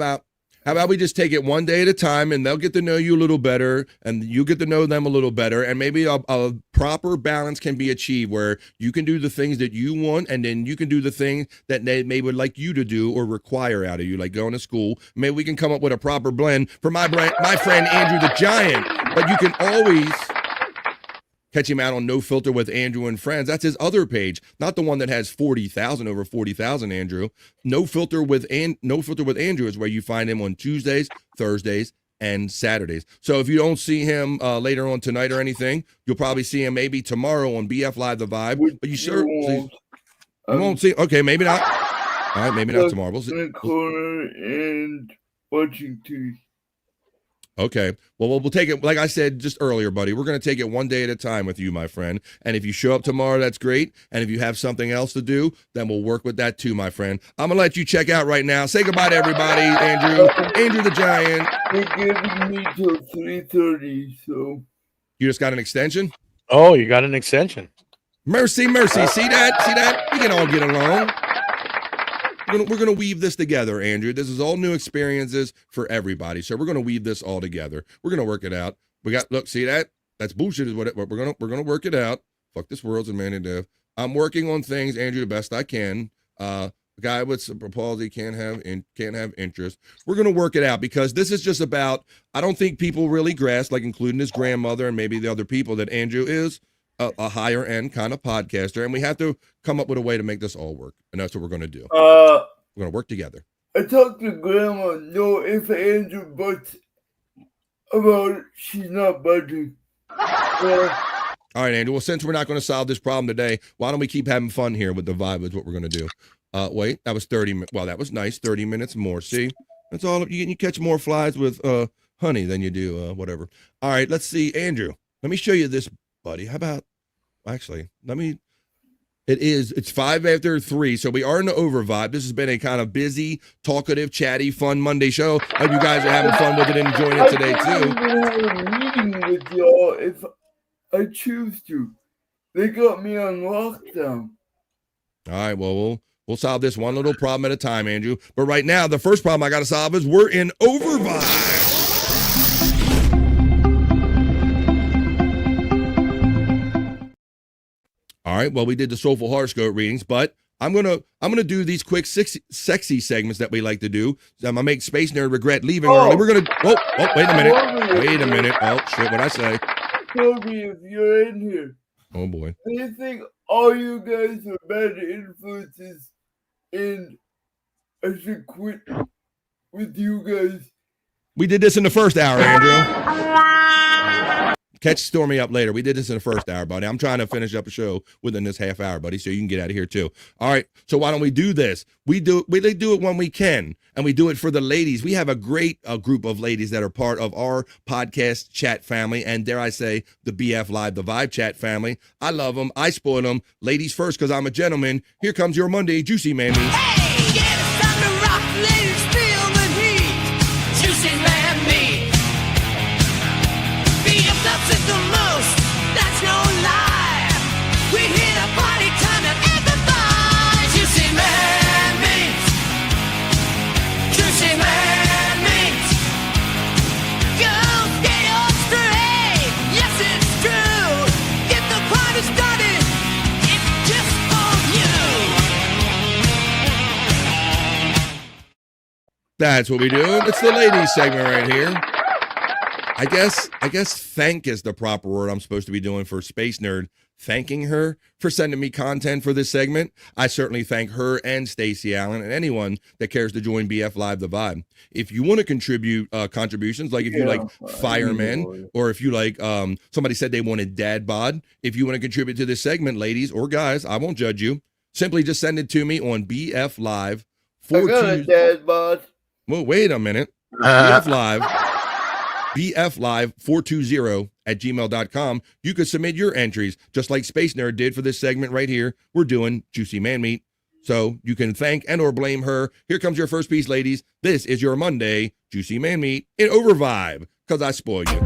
A: about we just take it one day at a time, and they'll get to know you a little better, and you get to know them a little better, and maybe a proper balance can be achieved where you can do the things that you want, and then you can do the things that they may would like you to do or require out of you, like going to school. Maybe we can come up with a proper blend for my friend Andrew the Giant. But you can always catch him out on No Filter with Andrew and Friends. That's his other page, not the one that has over 40,000, Andrew. No Filter with Andrew is where you find him on Tuesdays, Thursdays, and Saturdays. So if you don't see him later on tonight or anything, you'll probably see him maybe tomorrow on BF Live The Vibe. But you won't see. Okay, maybe not. All right, maybe not tomorrow. We'll
F: in the corner and watching TV.
A: Okay. Well, we'll take it, like I said just earlier, buddy. We're going to take it one day at a time with you, my friend. And if you show up tomorrow, that's great. And if you have something else to do, then we'll work with that too, my friend. I'm going to let you check out right now. Say goodbye to everybody, Andrew. Andrew the Giant.
F: They're giving me till 3:30, so.
A: You just got an extension?
B: Oh, you got an extension.
A: Mercy, mercy. See that? See that? We can all get along. We're gonna weave this together, Andrew. This is all new experiences for everybody. So we're gonna weave this all together. We're gonna work it out. Look, see that? That's bullshit. Is what we're gonna work it out. Fuck this world's a man and death. I'm working on things, Andrew, the best I can. A guy with cerebral palsy can't have interest. We're gonna work it out because this is just about. I don't think people really grasp, like including his grandmother and maybe the other people, that Andrew is a higher end kind of podcaster, and we have to come up with a way to make this all work, and that's what we're going to do. We're going to work together.
F: I talked to Grandma, no if Andrew buts about it, she's not budging.
A: All right, Andrew. Well, since we're not going to solve this problem today, why don't we keep having fun here with the vibe is what we're going to do. Wait, that was 30 minutes. Well, that was nice. 30 minutes more. See, that's all. You catch more flies with honey than you do whatever. All right, let's see, Andrew. Let me show you this, buddy. How about, actually, it's 5 after 3, so we are in the over vibe. This has been a kind of busy, talkative, chatty, fun Monday show. Hope you guys are having fun with it and enjoying it today, too.
F: I can have a meeting with y'all if I choose to. They got me on lockdown.
A: All right, well, we'll solve this one little problem at a time, Andrew. But right now, the first problem I got to solve is we're in over vibe. All right, well, we did the soulful horoscope readings, but I'm gonna do these quick sexy segments that we like to do. So I'm gonna make Space Nerd regret leaving early. We're gonna wait a minute. Oh shit, what'd I say?
F: Toby, if you're in here.
A: Oh boy.
F: Do you think all you guys are bad influences and I should quit with you guys?
A: We did this in the first hour, Andrew. Catch Stormy up later. We did this in the first hour, buddy. I'm trying to finish up a show within this half hour, buddy, so you can get out of here too. All right. So why don't we do this? We do it when we can, and we do it for the ladies. We have a great group of ladies that are part of our podcast chat family, and dare I say, the BF Live, the Vibe chat family. I love them. I spoil them. Ladies first, because I'm a gentleman. Here comes your Monday Juicy Mammy.
M: Hey, yeah, it's time to rock, ladies, feel the heat. Juicy Man Meat. BF loves it the most, that's no lie. We hit a party time and everybody. Juicy Man Meat. Juicy Man Meat. Go get your straight, yes it's true. Get the party started, it's just for you.
A: That's what we do. It's the ladies segment right here. I guess thank is the proper word I'm supposed to be doing for Space Nerd. Thanking her for sending me content for this segment. I certainly thank her and Stacey Allen and anyone that cares to join BF Live the Vibe. If you want to contribute contributions, like if you like firemen, or if you like somebody said they wanted dad bod, if you want to contribute to this segment, ladies or guys, I won't judge you. Simply just send it to me on BF Live.
F: I got a dad bod.
A: Well, wait a minute. BF Live. BF Live 420 at gmail.com. You could submit your entries just like Space Nerd did for this segment right here. We're doing Juicy Man Meat. So you can thank and or blame her. Here comes your first piece, ladies. This is your Monday Juicy Man Meat in over vibe, because I spoil you.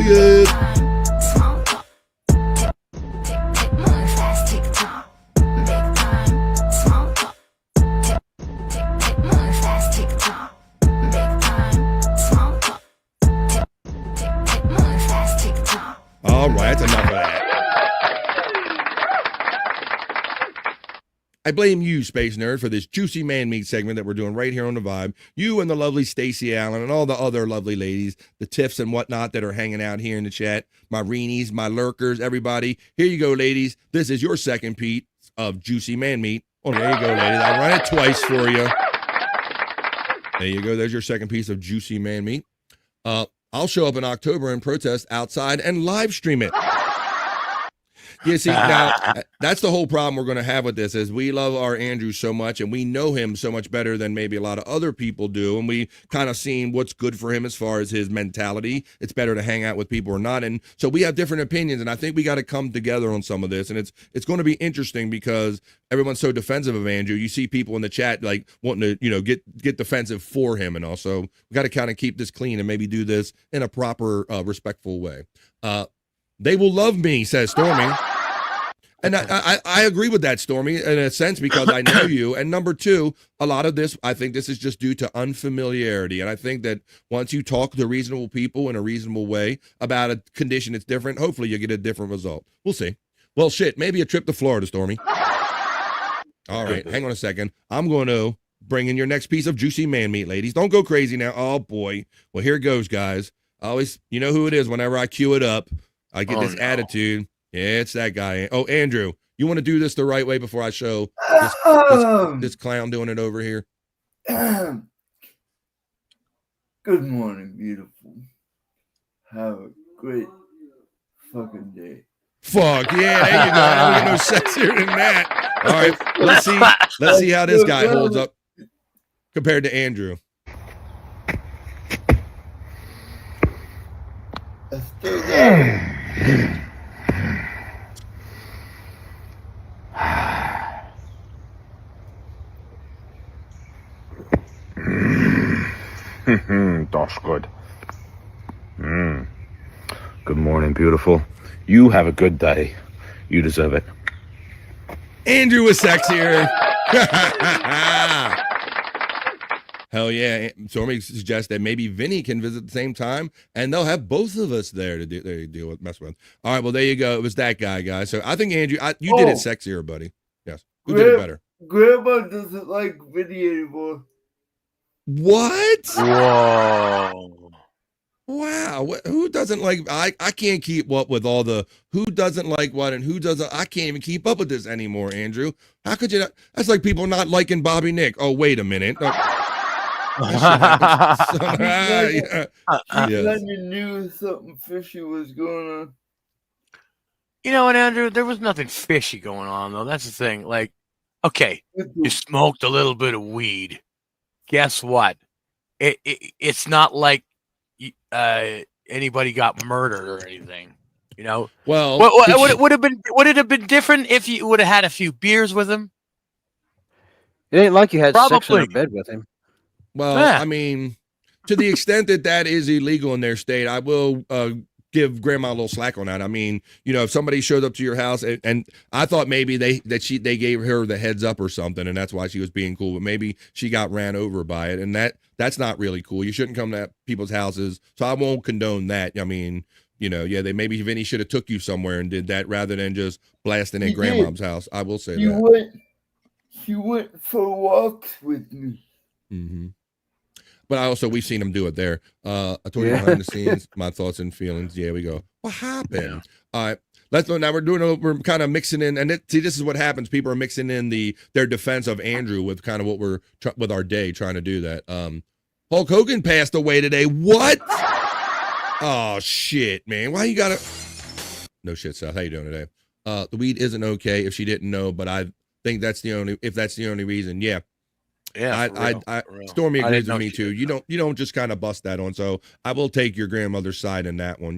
A: Good. All right, that's enough of that. I blame you, Space Nerd, for this Juicy Man Meat segment that we're doing right here on The Vibe. You and the lovely Stacey Allen and all the other lovely ladies, the Tiffs and whatnot that are hanging out here in the chat, my Reenies, my lurkers, everybody. Here you go, ladies. This is your second piece of Juicy Man Meat. Oh, there you go, ladies. I run it twice for you. There you go. There's your second piece of Juicy Man Meat. I'll show up in October and protest outside and live stream it. Yeah, see, now that's the whole problem we're going to have with this is we love our Andrew so much and we know him so much better than maybe a lot of other people do. And we kind of seen what's good for him as far as his mentality. It's better to hang out with people or not. And so we have different opinions. And I think we got to come together on some of this. And it's going to be interesting because everyone's so defensive of Andrew. You see people in the chat like wanting to, get defensive for him. And also we got to kind of keep this clean and maybe do this in a proper, respectful way. They will love me, says Stormy. And I agree with that, Stormy, in a sense, because I know you. And number two, a lot of this, I think this is just due to unfamiliarity. And I think that once you talk to reasonable people in a reasonable way about a condition that's different, hopefully you get a different result. We'll see. Well, shit, maybe a trip to Florida, Stormy. All right, hang on a second. I'm going to bring in your next piece of juicy man meat, ladies. Don't go crazy now. Oh, boy. Well, here it goes, guys. Always, you know who it is whenever I cue it up. I get this attitude. Yeah, it's that guy. Oh, Andrew, you want to do this the right way before I show this clown doing it over here?
F: Good morning, beautiful. Have a great fucking day.
A: Fuck yeah, there you go. I don't get no sexier than that. All right, let's see how this guy holds up compared to Andrew.
I: That's good. Good morning, beautiful. You have a good day. You deserve it.
A: Andrew was sexier. Hell yeah. Stormy suggests that maybe Vinny can visit at the same time, and they'll have both of us there to deal with, mess with. All right, well, there you go. It was that guy, guys. So I think, Andrew, you did it sexier, buddy. Yes. Who did it better?
F: Grandma doesn't like Vinny anymore.
A: What?
B: Whoa.
A: Wow. Who doesn't like, I can't keep up with all the who doesn't like what and who doesn't, I can't even keep up with this anymore, Andrew. How could you not? That's like people not liking Bobby Nick. Oh, wait a minute.
F: I knew something fishy was going on.
B: You know what, Andrew? There was nothing fishy going on, though. That's the thing. Like, okay, you smoked a little bit of weed. Guess what? It's not like anybody got murdered or anything. You know.
A: Well,
B: would it have been different if you would have had a few beers with him?
H: It ain't like you had sex in
B: Probably.
H: bed with him.
A: Well,
B: Yeah.
A: I mean, to the extent that that is illegal in their state, I will give Grandma a little slack on that. I mean, if somebody showed up to your house and I thought maybe they gave her the heads up or something, and that's why she was being cool, but maybe she got ran over by it, and that's not really cool. You shouldn't come to people's houses, so I won't condone that. I mean, maybe Vinny should have took you somewhere and did that rather than just blasting at Grandma's house. I will say that.
F: She went for walks with me.
A: Mm-hmm. But we've seen him do it there. I told you behind the scenes, my thoughts and feelings. Yeah, we go. What happened? All right. Now we're kind of mixing in, and this is what happens. People are mixing in their defense of Andrew with kind of what we're with our day trying to do that. Hulk Hogan passed away today. What? Oh shit, man. Why you gotta? No shit, Seth. How you doing today? The weed isn't okay if she didn't know, but I think that's the only reason. Yeah.
B: Yeah,
A: Stormy agrees with me too. You don't just kind of bust that on. So I will take your grandmother's side in that one,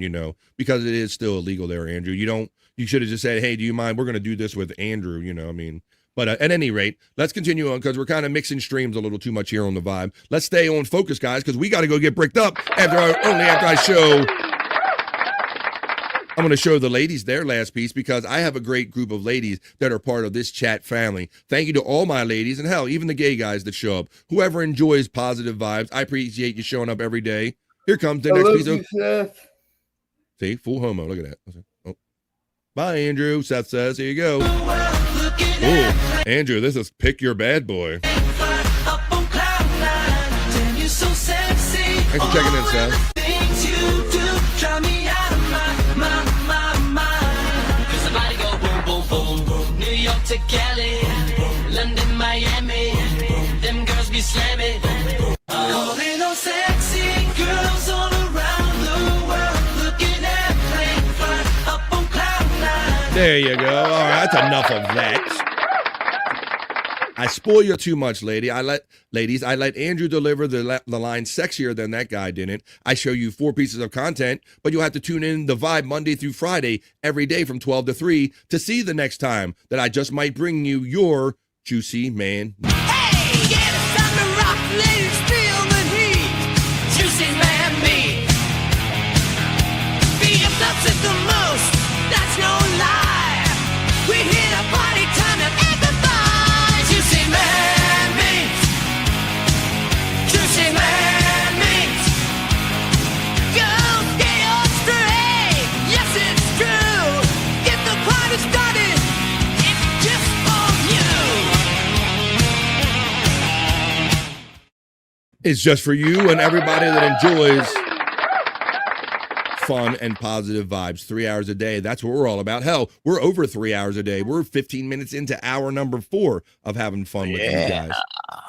A: because it is still illegal there, Andrew. You should have just said, hey, do you mind? We're going to do this with Andrew, I mean. But at any rate, let's continue on because we're kind of mixing streams a little too much here on the vibe. Let's stay on focus, guys, because we got to go get bricked up after I show. I'm going to show the ladies their last piece because I have a great group of ladies that are part of this chat family. Thank you to all my ladies and hell, even the gay guys that show up. Whoever enjoys positive vibes, I appreciate you showing up every day. Here comes the next piece of.
F: Seth.
A: See, full homo. Look at that. Oh. Bye, Andrew. Seth says, here you go. Oh, Andrew, this is Pick Your Bad Boy. Thanks for checking in, Seth.
M: To Cali, London, Miami, them girls be slamming. Calling all sexy girls all around the world, looking at plane fly up on cloud nine.
A: There you go. All right, that's enough of that. I spoil you too much, ladies. I let Andrew deliver the line sexier than that guy didn't. I show you 4 pieces of content, but you'll have to tune in the Vibe Monday through Friday every day from 12 to 3 to see the next time that I just might bring you your juicy man.
M: Hey, yeah, it's time to rock, ladies, feel the heat. Juicy man meat. Be ups at the most, that's no lie. We hit a party time to amplify. Juicy man meat. Juicy man meat. Girls, get up straight. Yes, it's true. Get the party started. It's just for you.
A: It's just for you and everybody that enjoys fun and positive vibes 3 hours a day. That's what we're all about. Hell, we're over 3 hours a day. We're 15 minutes into hour number 4 of having fun with you guys.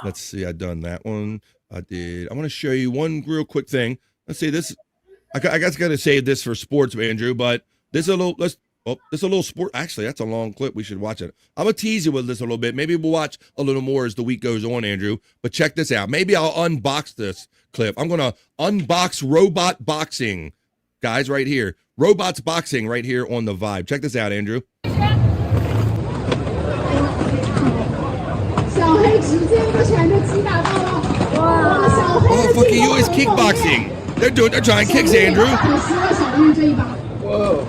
A: Let's see. I've done that one. I want to show you one real quick thing. Let's see this. I guess I got to save this for sports, Andrew, but this is a little, this is a little sport. Actually, that's a long clip. We should watch it. I'm going to tease you with this a little bit. Maybe we'll watch a little more as the week goes on, Andrew, but check this out. Maybe I'll unbox this clip. I'm going to unbox robot boxing. Guys, right here. Robots boxing right here on the Vibe. Check this out, Andrew. Oh, fuck you, always kickboxing. They're trying kicks, Andrew.
F: Whoa.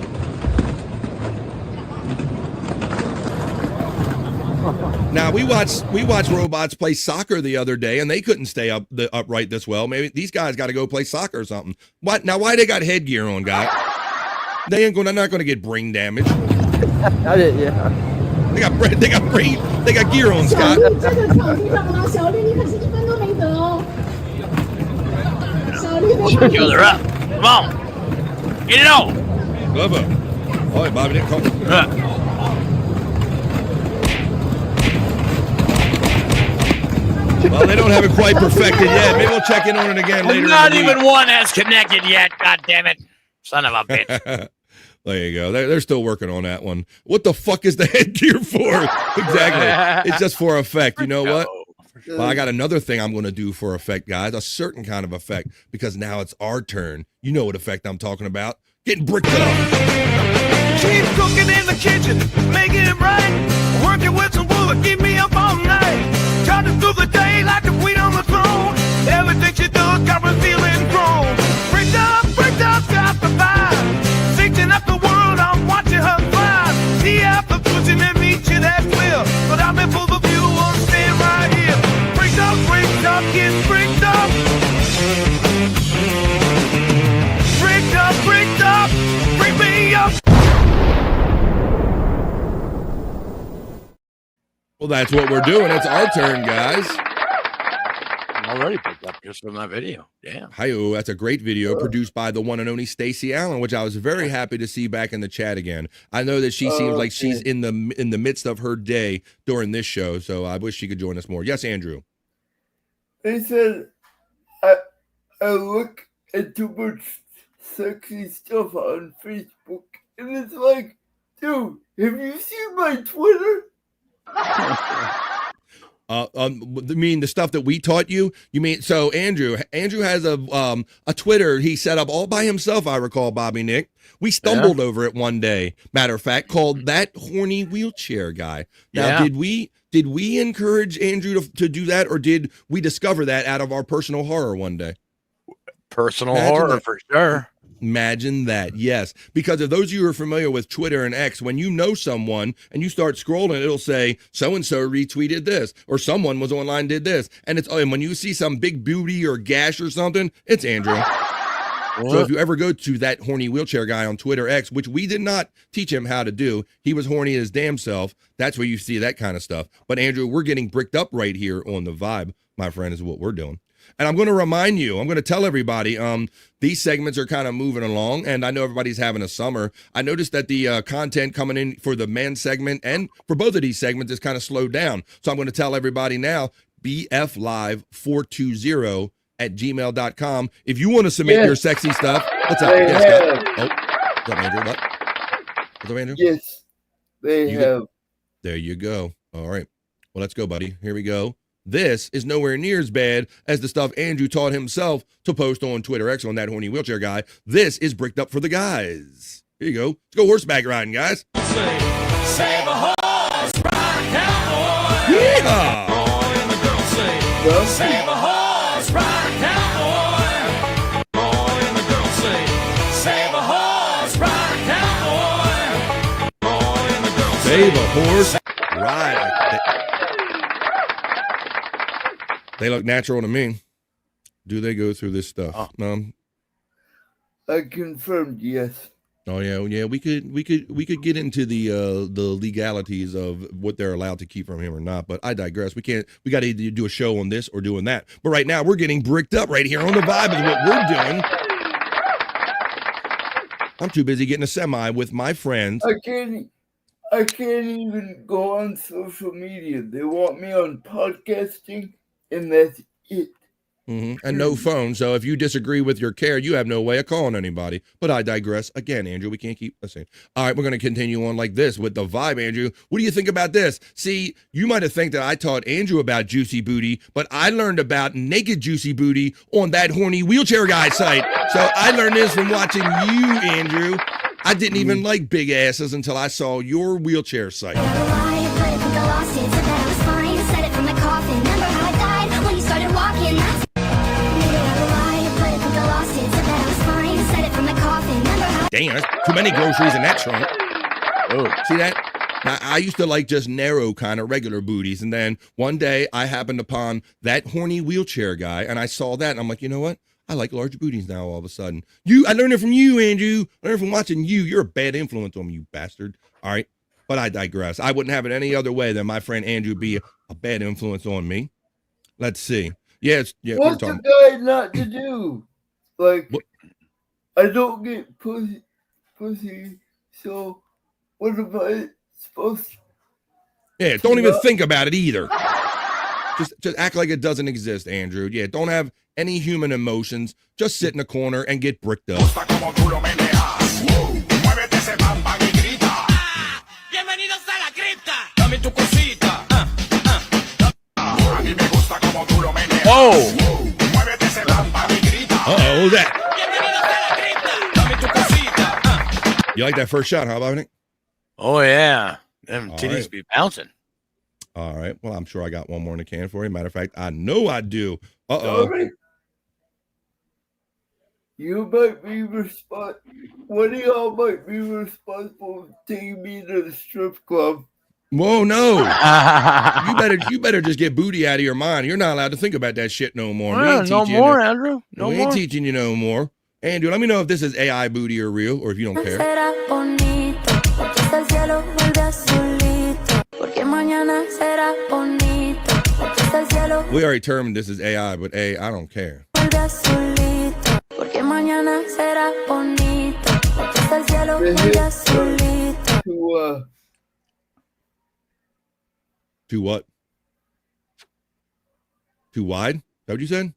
A: Now we watched robots play soccer the other day, and they couldn't stay upright this well. Maybe these guys got to go play soccer or something. What now? Why they got headgear on, guy? They're not gonna get brain damage.
H: Yeah.
A: They got gear on, Scott.
B: They're up. Come on. Get it on.
A: Glover. Oh, Bobby didn't come. Well, they don't have it quite perfected yet. Maybe we'll check in on it again later.
B: Not even one has connected yet. God damn it. Son of a bitch.
A: There you go. They're still working on that one. What the fuck is the headgear for? Exactly. It's just for effect. You know what? Well, I got another thing I'm going to do for effect, guys. A certain kind of effect, because now it's our turn. You know what effect I'm talking about. Getting bricked up.
M: She's cooking in the kitchen, making it right. Working with some wood, keep me up all night. Charging through the day like a queen on the throne. Everything she does got me feeling grown. Bricked up, got the vibe. Thinking up the world, I'm watching her fly. The apple pushing and meet you, that's clear. But I'm in full view, I'm staying right here. Bricked up, get bricked up. Bricked up, bring me up.
A: Well, that's what we're doing. It's our turn, guys.
B: I'm already picked up just from that video. Damn.
A: Hi-oh, that's a great video produced by the one and only Stacey Allen, which I was very happy to see back in the chat again. I know that she seems like she's in the midst of her day during this show, so I wish she could join us more. Yes, Andrew.
F: They said I look at too much sexy stuff on Facebook, and it's like, dude, have you seen my Twitter?
A: You mean the stuff that we taught you? You mean, so Andrew has a Twitter he set up all by himself, I recall, Bobby Nick. We stumbled over it one day, matter of fact, called That Horny Wheelchair Guy. Now, did we encourage Andrew to do that, or did we discover that out of our personal horror one day?
B: Personal horror, for sure.
A: Imagine that. Yes. Because if those of you who are familiar with Twitter and X, when you know someone and you start scrolling, it'll say so-and-so retweeted this, or someone was online, did this. And and when you see some big booty or gash or something, it's Andrew. So if you ever go to That Horny Wheelchair Guy on Twitter X, which we did not teach him how to do, he was horny his damn self. That's where you see that kind of stuff. But Andrew, we're getting bricked up right here on the Vibe, my friend, is what we're doing. And I'm going to remind you, I'm going to tell everybody, these segments are kind of moving along, and I know everybody's having a summer. I noticed that the content coming in for the men's segment and for both of these segments is kind of slowed down. So I'm going to tell everybody now, bflive420@gmail.com. If you want to submit your sexy stuff, what's up? Yes, Scott. Oh, what's up, Andrew? What's up, Andrew?
F: Yes. they have.
A: There you go. All right. Well, let's go, buddy. Here we go. This is nowhere near as bad as the stuff Andrew taught himself to post on Twitter X on that horny wheelchair guy. This is bricked up for the guys. Here you go. Let's go horseback riding, guys.
M: Save a horse, ride a cowboy.
A: Yeah.
M: Boy and the girl say, save a horse, ride a cowboy. Boy and the girl say, save a horse, ride a cowboy. Boy and the girl say,
A: Save a horse, ride. They look natural to me. Do they go through this stuff?
F: I confirmed yes.
A: Oh yeah. We could get into the legalities of what they're allowed to keep from him or not. But I digress. We got to either do a show on this or doing that. But right now we're getting bricked up right here on the vibe is what we're doing. I'm too busy getting a semi with my friends.
F: I can't even go on social media. They want me on podcasting, and that's it.
A: And no phone. So if you disagree with your care, you have no way of calling anybody. But I digress. Again, Andrew, we can't keep listening. All right, we're going to continue on like this with the vibe, Andrew. What do you think about this? See, you might have think that I taught Andrew about Juicy Booty, but I learned about naked Juicy Booty on that horny wheelchair guy site. So I learned this from watching you, Andrew. I didn't even like big asses until I saw your wheelchair site. Damn, that's too many groceries in that trunk. Oh, see that? Now, I used to like just narrow kind of regular booties. And then one day I happened upon that horny wheelchair guy and I saw that and I'm like, you know what? I like large booties now all of a sudden. I learned it from you, Andrew. I learned it from watching you. You're a bad influence on me, you bastard. All right. But I digress. I wouldn't have it any other way than my friend Andrew be a bad influence on me. Let's see. What's
F: the guy not to do? Like, what? I don't get pussy, so what am I supposed to?
A: Yeah, don't even think about it either. Just act like it doesn't exist, Andrew. Yeah, don't have any human emotions. Just sit in a corner and get bricked up.
B: Whoa!
A: Uh-oh, that. You like that first shot, huh, Bobby?
B: Oh, yeah. Them titties be bouncing.
A: All right. Well, I'm sure I got one more in the can for you. Matter of fact, I know I do. Uh-oh.
F: Sorry. You might be one of y'all might be responsible for taking me to the strip club.
A: Whoa, no. you better just get booty out of your mind. You're not allowed to think about that shit no more.
B: No more, Andrew. No
A: we
B: more.
A: Ain't teaching you no more. Andrew, let me know if this is AI booty or real, or if you don't care. We already determined this is AI, but I don't care. Too what? Too wide? Is that what you said?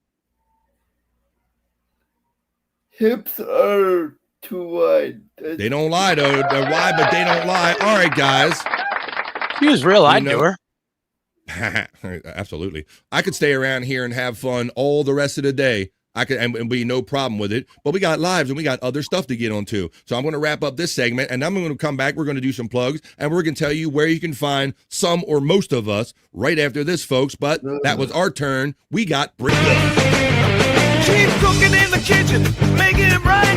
F: Hips are too wide.
A: They don't lie, though. They're wide, but they don't lie. All right, guys.
B: She was real. I'd do her.
A: Absolutely. I could stay around here and have fun all the rest of the day. I could and be no problem with it. But we got lives and we got other stuff to get onto. So I'm going to wrap up this segment and I'm going to come back. We're going to do some plugs and we're going to tell you where you can find some or most of us right after this, folks. But that was our turn. We got bricked up.
M: Keep cooking in the kitchen, making it right.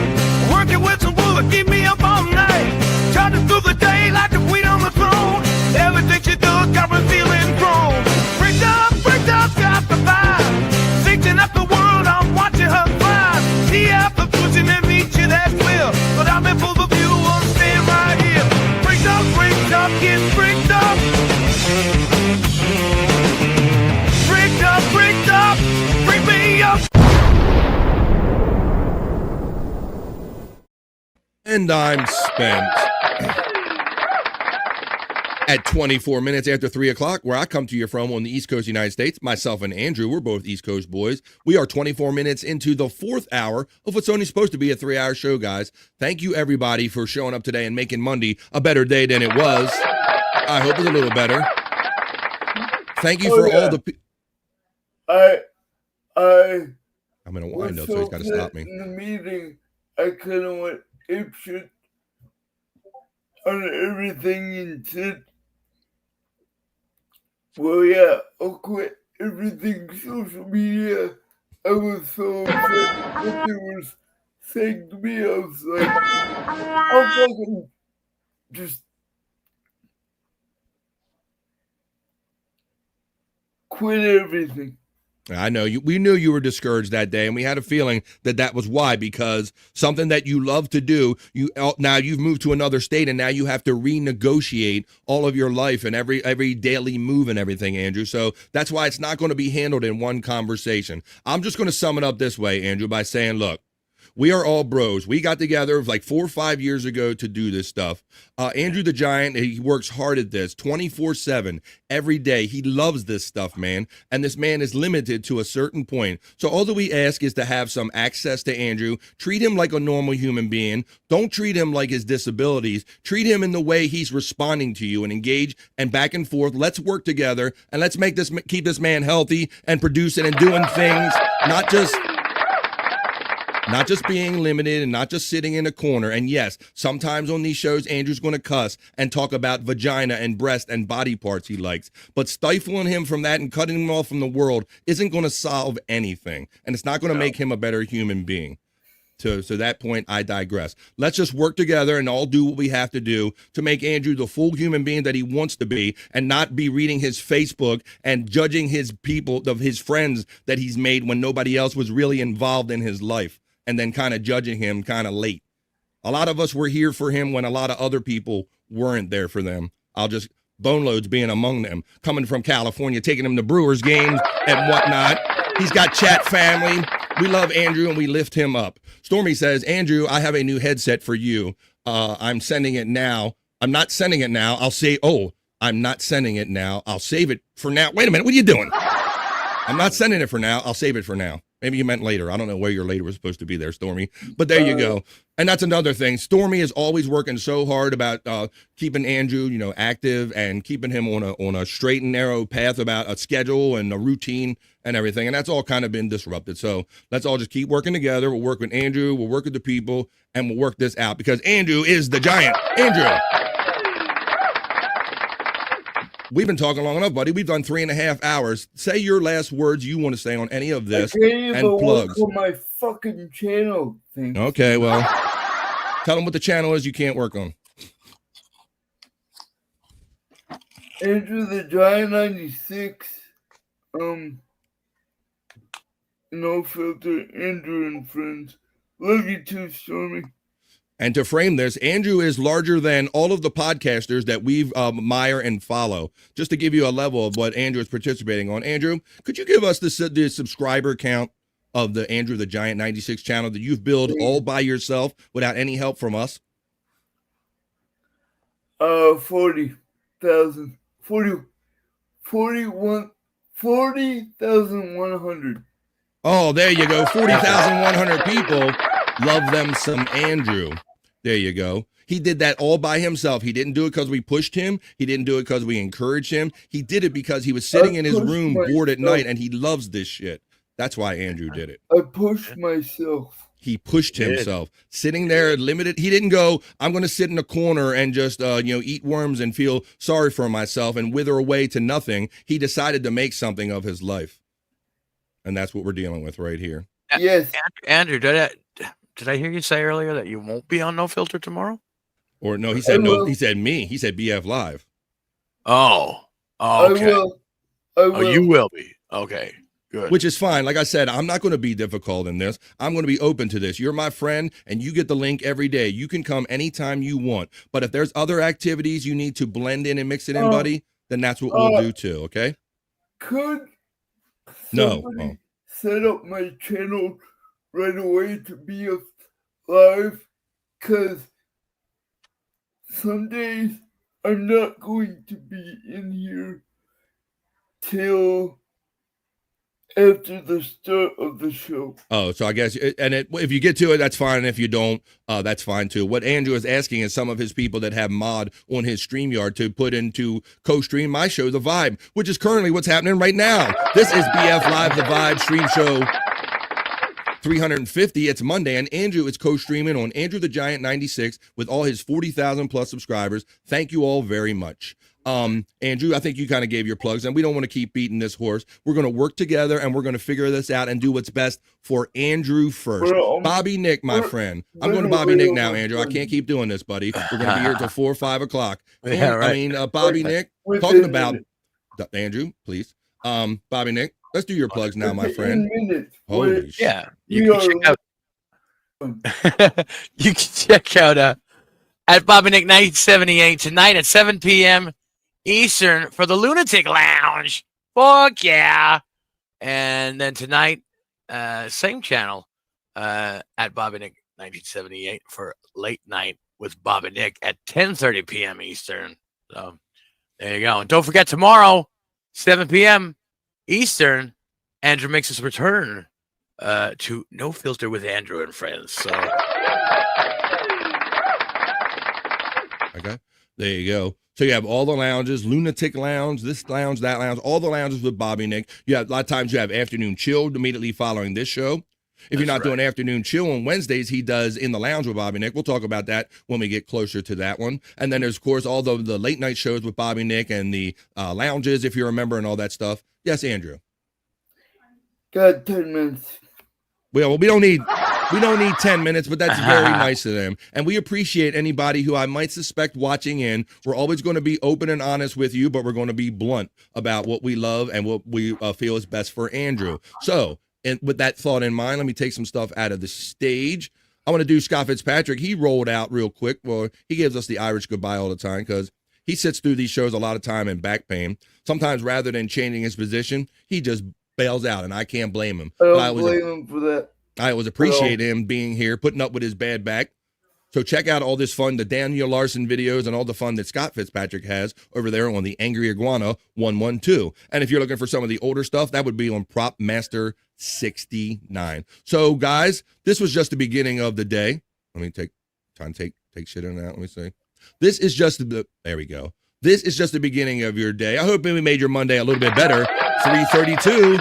M: Working with some wood, keep me up all night. Charging through the day like the queen on the throne. Everything she does got me feeling grown. Bricked up, got the vibe. Searching up the world, I'm watching her fly. See after pushing and reaching that will. But I'm in full view, I'm staying right here. Bricked up, get bricked up. Bricked up, bring me up.
A: And I'm spent at 24 minutes after 3 o'clock, where I come to you from on the East Coast of the United States. Myself and Andrew, we're both East Coast boys. We are 24 minutes into the 4th hour of what's only supposed to be a 3-hour show, guys. Thank you, everybody, for showing up today and making Monday a better day than it was. I hope it's a little better. Thank you for all the. I'm in a wind up, so he's got to stop me.
F: In the meeting, I kind of went apeshit on everything and said, well, yeah, I'll quit everything social media. I was so upset what they were saying to me. I was like, I'll fucking just quit everything.
A: I know you. We knew you were discouraged that day, and we had a feeling that that was why, because something that you love to do, now you've moved to another state, and now you have to renegotiate all of your life and every daily move and everything, Andrew. So that's why it's not going to be handled in one conversation. I'm just going to sum it up this way, Andrew, by saying, look, we are all bros. We got together like 4 or 5 years ago to do this stuff. Andrew the Giant, he works hard at this 24/7 every day. He loves this stuff, man. And this man is limited to a certain point. So all that we ask is to have some access to Andrew. Treat him like a normal human being. Don't treat him like his disabilities. Treat him in the way he's responding to you and engage and back and forth. Let's work together and let's keep this man healthy and producing and doing things, not just being limited and not just sitting in a corner. And yes, sometimes on these shows, Andrew's going to cuss and talk about vagina and breast and body parts he likes. But stifling him from that and cutting him off from the world isn't going to solve anything. And it's not going to make him a better human being. So that point, I digress. Let's just work together and all do what we have to do to make Andrew the full human being that he wants to be, and not be reading his Facebook and judging his people, of his friends that he's made when nobody else was really involved in his life, and then kind of judging him kind of late. A lot of us were here for him when a lot of other people weren't there for them. Boneloads being among them, coming from California, taking him to Brewers games and whatnot. He's got chat family. We love Andrew and we lift him up. Stormy says, Andrew, I have a new headset for you. I'm sending it now. I'm not sending it now. I'm not sending it now. I'll save it for now. Wait a minute. What are you doing? I'm not sending it for now. I'll save it for now. Maybe you meant later. I don't know where your later was supposed to be there, Stormy. But there you go. And that's another thing. Stormy is always working so hard about keeping Andrew, active and keeping him on a straight and narrow path about a schedule and a routine and everything. And that's all kind of been disrupted. So let's all just keep working together. We'll work with Andrew. We'll work with the people. And we'll work this out because Andrew is the giant. Andrew. We've been talking long enough, buddy. We've done 3.5 hours. Say your last words you want to say on any of this.
F: I can't even
A: and plugs.
F: work on my fucking channel thing.
A: Okay, well, tell them what the channel is you can't work on.
F: Andrew the Giant 96. No filter, Andrew and friends. Love you too, Stormy.
A: And to frame this, Andrew is larger than all of the podcasters that we've admire and follow. Just to give you a level of what Andrew is participating on. Andrew, could you give us the subscriber count of the Andrew the Giant 96 channel that you've built all by yourself without any help from us?
F: 40,000. 40,100.
A: Oh, there you go. 40,100 people love them some Andrew. There you go. He did that all by himself. He didn't do it because we pushed him. He didn't do it because we encouraged him. He did it because he was sitting in his room bored at night and he loves this shit. That's why Andrew did it.
F: I pushed myself.
A: He pushed himself, sitting there limited. He didn't go, I'm going to sit in a corner and just, eat worms and feel sorry for myself and wither away to nothing. He decided to make something of his life. And that's what we're dealing with right here.
F: Yes.
B: Andrew, did I hear you say earlier that you won't be on No Filter tomorrow?
A: Or no, he said no. He said me. He said BF Live.
B: Oh, okay.
F: I will.
B: Oh, you will be. Okay, good.
A: Which is fine. Like I said, I'm not going to be difficult in this. I'm going to be open to this. You're my friend, and you get the link every day. You can come anytime you want. But if there's other activities you need to blend in and mix it in, buddy, then that's what we'll do too. Okay?
F: Could
A: somebody
F: set up my channel right away to be live? Because some days I'm not going to be in here till after the start of the show.
A: Oh, so I guess, if you get to it, that's fine. And if you don't, that's fine too. What Andrew is asking is some of his people that have mod on his StreamYard to put into co-stream my show, The Vibe, which is currently what's happening right now. This is BF Live, The Vibe stream show 350. It's Monday, and Andrew is co-streaming on Andrew the Giant 96 with all his 40,000 plus subscribers. Thank you all very much. Andrew, I think you kind of gave your plugs, and we don't want to keep beating this horse. We're going to work together, and we're going to figure this out and do what's best for Andrew first. Bobby Nick, my friend. I'm going to Bobby Nick now, Andrew. I can't keep doing this, buddy. We're going to be here till 4 or 5 o'clock.
B: Yeah, right.
A: Bobby Nick, talking about Andrew, please. Bobby Nick, let's do your plugs now, my friend. Holy shit.
B: Yeah, you can check out at Bobby Nick 1978 tonight at 7 p.m. Eastern for the Lunatic Lounge. Fuck yeah. And then tonight, same channel at Bobby Nick 1978 for Late Night with Bobby Nick at 10:30 p.m. Eastern. So there you go. And don't forget, tomorrow, 7 p.m. Eastern, Andrew makes his return to No Filter with Andrew and Friends. So
A: okay, there you go. So you have all the lounges, Lunatic Lounge, this lounge, that lounge, all the lounges with Bobby Nick. You have a lot of times you have afternoon chill immediately following this show. If you're not doing afternoon chill on Wednesdays, he does In the Lounge with Bobby Nick. We'll talk about that when we get closer to that one. And then there's, of course, all the late night shows with Bobby Nick and the lounges, if you remember, and all that stuff. Yes, Andrew.
F: Got 10 minutes.
A: Well, we don't need 10 minutes, but that's very nice of them. And we appreciate anybody who I might suspect watching in. We're always going to be open and honest with you, but we're going to be blunt about what we love and what we feel is best for Andrew. So, and with that thought in mind, let me take some stuff out of the stage. I want to do Scott Fitzpatrick. He rolled out real quick. Well, he gives us the Irish goodbye all the time because he sits through these shows a lot of time in back pain. Sometimes rather than changing his position, he just bails out, and I can't blame him.
F: I don't blame him for that.
A: I always appreciate him being here, putting up with his bad back. So check out all this fun, the Daniel Larson videos and all the fun that Scott Fitzpatrick has over there on the Angry Iguana 112. And if you're looking for some of the older stuff, that would be on Prop Master 69. So guys, this was just the beginning of the day. Let me take shit in that. Let me see. This is just there we go. This is just the beginning of your day. I hope we made your Monday a little bit better. 3:32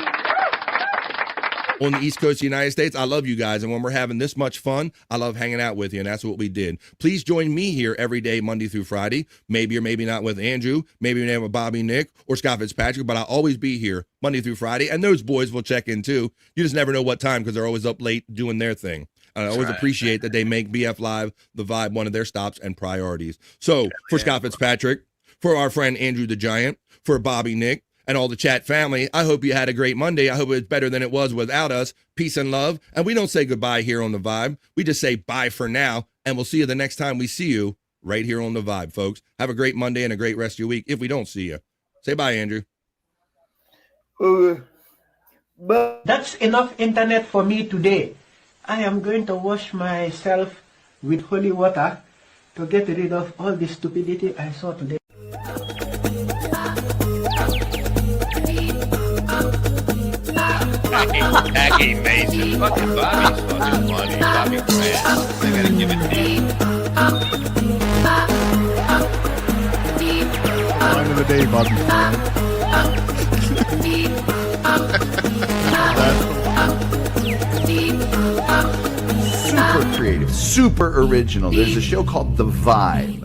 A: on the East Coast of the United States. I love you guys. And when we're having this much fun, I love hanging out with you. And that's what we did. Please join me here every day, Monday through Friday. Maybe or maybe not with Andrew. Maybe with Bobby Nick or Scott Fitzpatrick. But I'll always be here Monday through Friday. And those boys will check in too. You just never know what time because they're always up late doing their thing. I always appreciate that they make BF Live, The Vibe, one of their stops and priorities. So for Scott Fitzpatrick, for our friend Andrew the Giant, for Bobby Nick, and all the chat family, I hope you had a great Monday. I hope it's better than it was without us. Peace and love. And we don't say goodbye here on The Vibe. We just say bye for now. And we'll see you the next time we see you right here on The Vibe, folks. Have a great Monday and a great rest of your week if we don't see you. Say bye, Andrew.
K: That's enough internet for me today. I am going to wash myself with holy water to get rid of all the stupidity I saw today.
P: Jackie Mason. Fucking Bobby's fucking funny. Bobby's great. I gotta give it to you.
T: Line of the day, Bobby.
Q: Super creative, super original. There's a show called The Vibe.